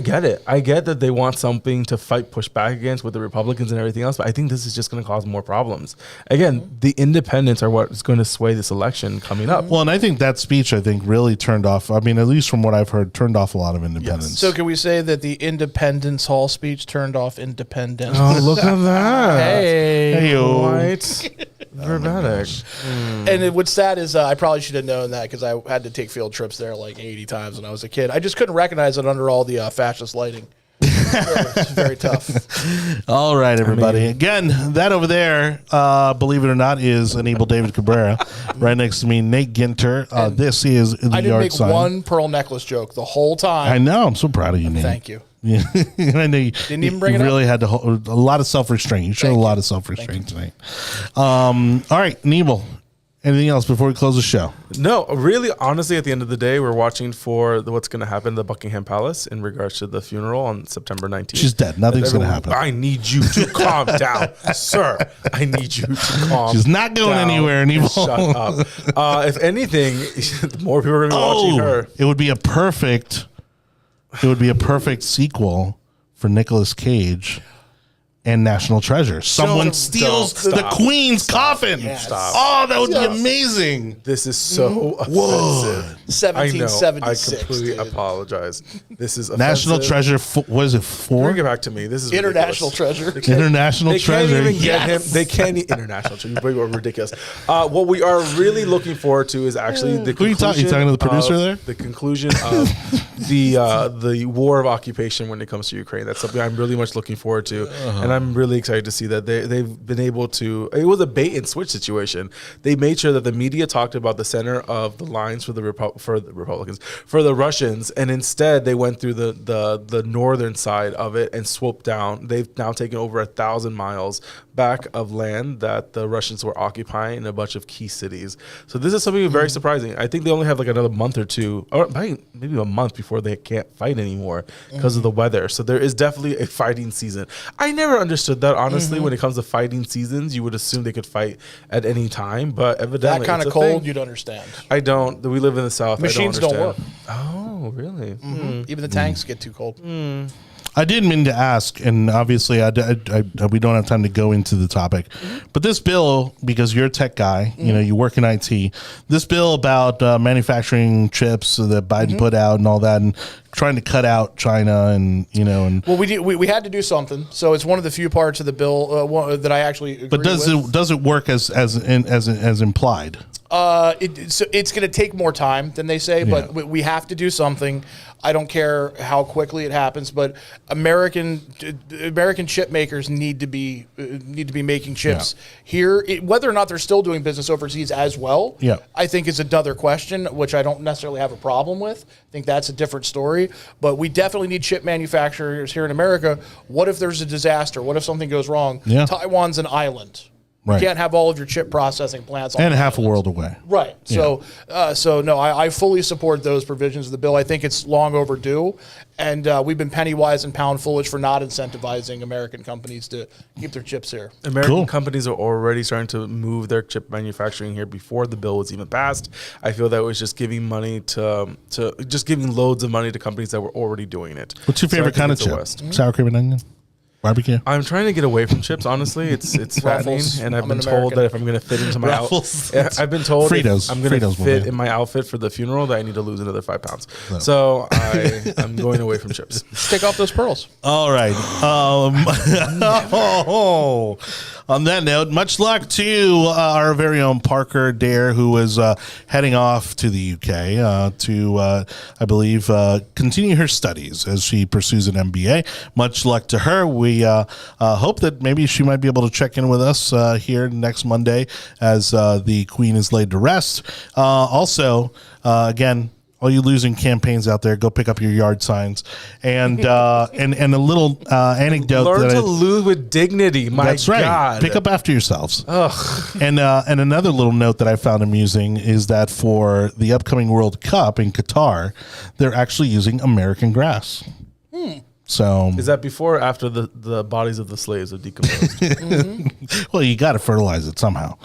S3: get it. I get that they want something to push back against with the Republicans and everything else, but I think this is just going to cause more problems. Again, the independents are what is going to sway this election coming up.
S1: Well, and I think that speech, really turned off, at least from what I've heard, turned off a lot of independents.
S2: So can we say that the Independence Hall speech turned off independence?
S3: Oh, look at that.
S2: Hey.
S1: Hey-o.
S3: Quite dramatic.
S2: And what's sad is I probably should have known that because I had to take field trips there like 80 times when I was a kid. I just couldn't recognize it under all the fascist lighting. It's very tough.
S1: All right, everybody. Again, that over there, believe it or not, is Anibal David Cabrera. Right next to me, Nate Ginter. This is the
S2: I didn't
S1: yard
S2: make
S1: sign.
S2: one pearl necklace joke the whole time.
S1: I know. I'm so proud of you, Nate.
S2: Thank you.
S1: Yeah, I know you
S2: Didn't even bring it
S1: really had to hold a lot of self-restraint. You showed a lot of self-restraint tonight. All right, Anibal. Anything else before we close the show?
S3: No, really, honestly, at the end of the day, we're watching for what's going to happen at the Buckingham Palace in regards to the funeral on September 19th.
S1: She's dead. Nothing's going to happen.
S3: I need you to calm down, sir. I need you to calm
S1: She's not going
S3: down
S1: anywhere,
S3: and
S1: Anibal.
S3: Shut up. If anything, more people are going to be watching her.
S1: It would be a perfect sequel for Nicolas Cage and National Treasure. Someone steals
S3: don't.
S1: the
S3: Stop.
S1: Queen's coffin.
S2: Yes.
S3: Stop.
S1: Oh, that would be amazing.
S3: This is so offensive. I know. I
S2: 1776.
S3: completely
S2: dude.
S3: apologize. This is offensive.
S1: National Treasure, what is it, 4?
S3: Bring it back to me. This is
S2: International
S3: ridiculous.
S2: treasure.
S1: International
S3: They
S1: Treasure.
S3: can't even get
S1: Yes.
S3: him. They can't international treasure. You bring up ridiculous. What we are really looking forward to is actually the
S1: Who are you
S3: conclusion.
S1: talking to the producer
S3: of-
S1: there?
S3: The conclusion of the war of occupation when it comes to Ukraine. That's something I'm really much looking forward to, and I'm really excited to see that they've been able to. It was a bait and switch situation. They made sure that the media talked about the center of the lines for the Republicans, for the Russians, and instead they went through the northern side of it and swooped down. They've now taken over 1,000 miles back of land that the Russians were occupying in a bunch of key cities. So this is something very surprising. I think they only have like another month or two, or maybe a month before they can't fight anymore because of the weather. So there is definitely a fighting season. I never understood that, honestly. When it comes to fighting seasons, you would assume they could fight at any time, but evidently
S2: That kind
S3: it's
S2: of
S3: a
S2: cold,
S3: thing.
S2: you'd understand.
S3: I don't. We live in the South.
S2: Machines
S3: I don't
S2: don't
S3: understand. Oh, really?
S2: Even the tanks get too cold.
S1: I did mean to ask, and obviously we don't have time to go into the topic, but this bill, because you're a tech guy, you work in IT, this bill about manufacturing chips that Biden put out and all that, and trying to cut out China and.
S2: Well, we had to do something. So it's one of the few parts of the bill that I actually agree
S1: But does it work as implied?
S2: So it's going to take more time than they say, but we have to do something. I don't care how quickly it happens, but American chip makers need to be making chips here. Whether or not they're still doing business overseas as well, I think is another question, which I don't necessarily have a problem with. I think that's a different story. But we definitely need chip manufacturers here in America. What if there's a disaster? What if something goes wrong?
S1: Yeah.
S2: Taiwan's an island.
S1: Right.
S2: You can't have all of your chip processing plants on
S1: And
S2: the
S1: half a
S2: islands.
S1: world away.
S2: Right. So, no, I fully support those provisions of the bill. I think it's long overdue, and we've been penny wise and pound foolish for not incentivizing American companies to keep their chips here.
S3: American
S1: Cool.
S3: companies are already starting to move their chip manufacturing here before the bill was even passed. I feel that it was just giving money to just giving loads of money to companies that were already doing it.
S1: What's your
S3: So I
S1: favorite
S3: think
S1: kind of
S3: it's a
S1: chip?
S3: West.
S1: Sour cream and onion? Barbecue?
S3: I'm trying to get away from chips. Honestly, it's fattening,
S2: Ruffles.
S3: and I've
S2: I'm
S3: been
S2: an
S3: told
S2: American.
S3: that if I'm going to fit into my
S1: Ruffles.
S3: I've been told
S1: Fritos.
S3: if I'm going
S1: Fritos
S3: to
S1: will
S3: fit
S1: be.
S3: in my outfit for the funeral that I need to lose another 5 pounds. So I'm going away from chips.
S2: Take off those pearls.
S1: All right. On that note, much luck to our very own Parker Dare, who is heading off to the UK to, I believe, continue her studies as she pursues an MBA. Much luck to her. We hope that maybe she might be able to check in with us here next Monday as the Queen is laid to rest. Also, again, all you losing campaigns out there, go pick up your yard signs. And and a little anecdote.
S3: Learn
S1: that
S3: to
S1: I-
S3: lose with dignity. My
S1: That's right.
S3: God.
S1: Pick up after yourselves.
S3: Ugh.
S1: And another little note that I found amusing is that for the upcoming World Cup in Qatar, they're actually using American grass. So,
S3: Is that before or after the bodies of the slaves are decomposed?
S1: well, you got to fertilize it somehow.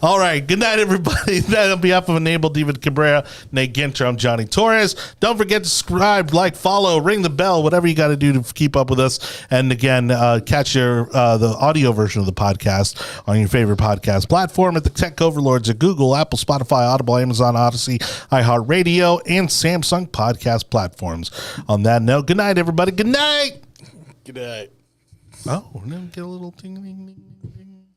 S1: All right. Good night, everybody. That on behalf of Anibal, David Cabrera, Nate Ginter, I'm Jonny Torres. Don't forget to subscribe, like, follow, ring the bell, whatever you got to do to keep up with us. And again, catch the audio version of the podcast on your favorite podcast platform at the Tech Overlords at Google, Apple, Spotify, Audible, Amazon, Odyssey, iHeartRadio, and Samsung podcast platforms. On that note, good night, everybody. Good night.
S2: Good night.
S1: Oh, we're going to get a little ding, ding, ding, ding.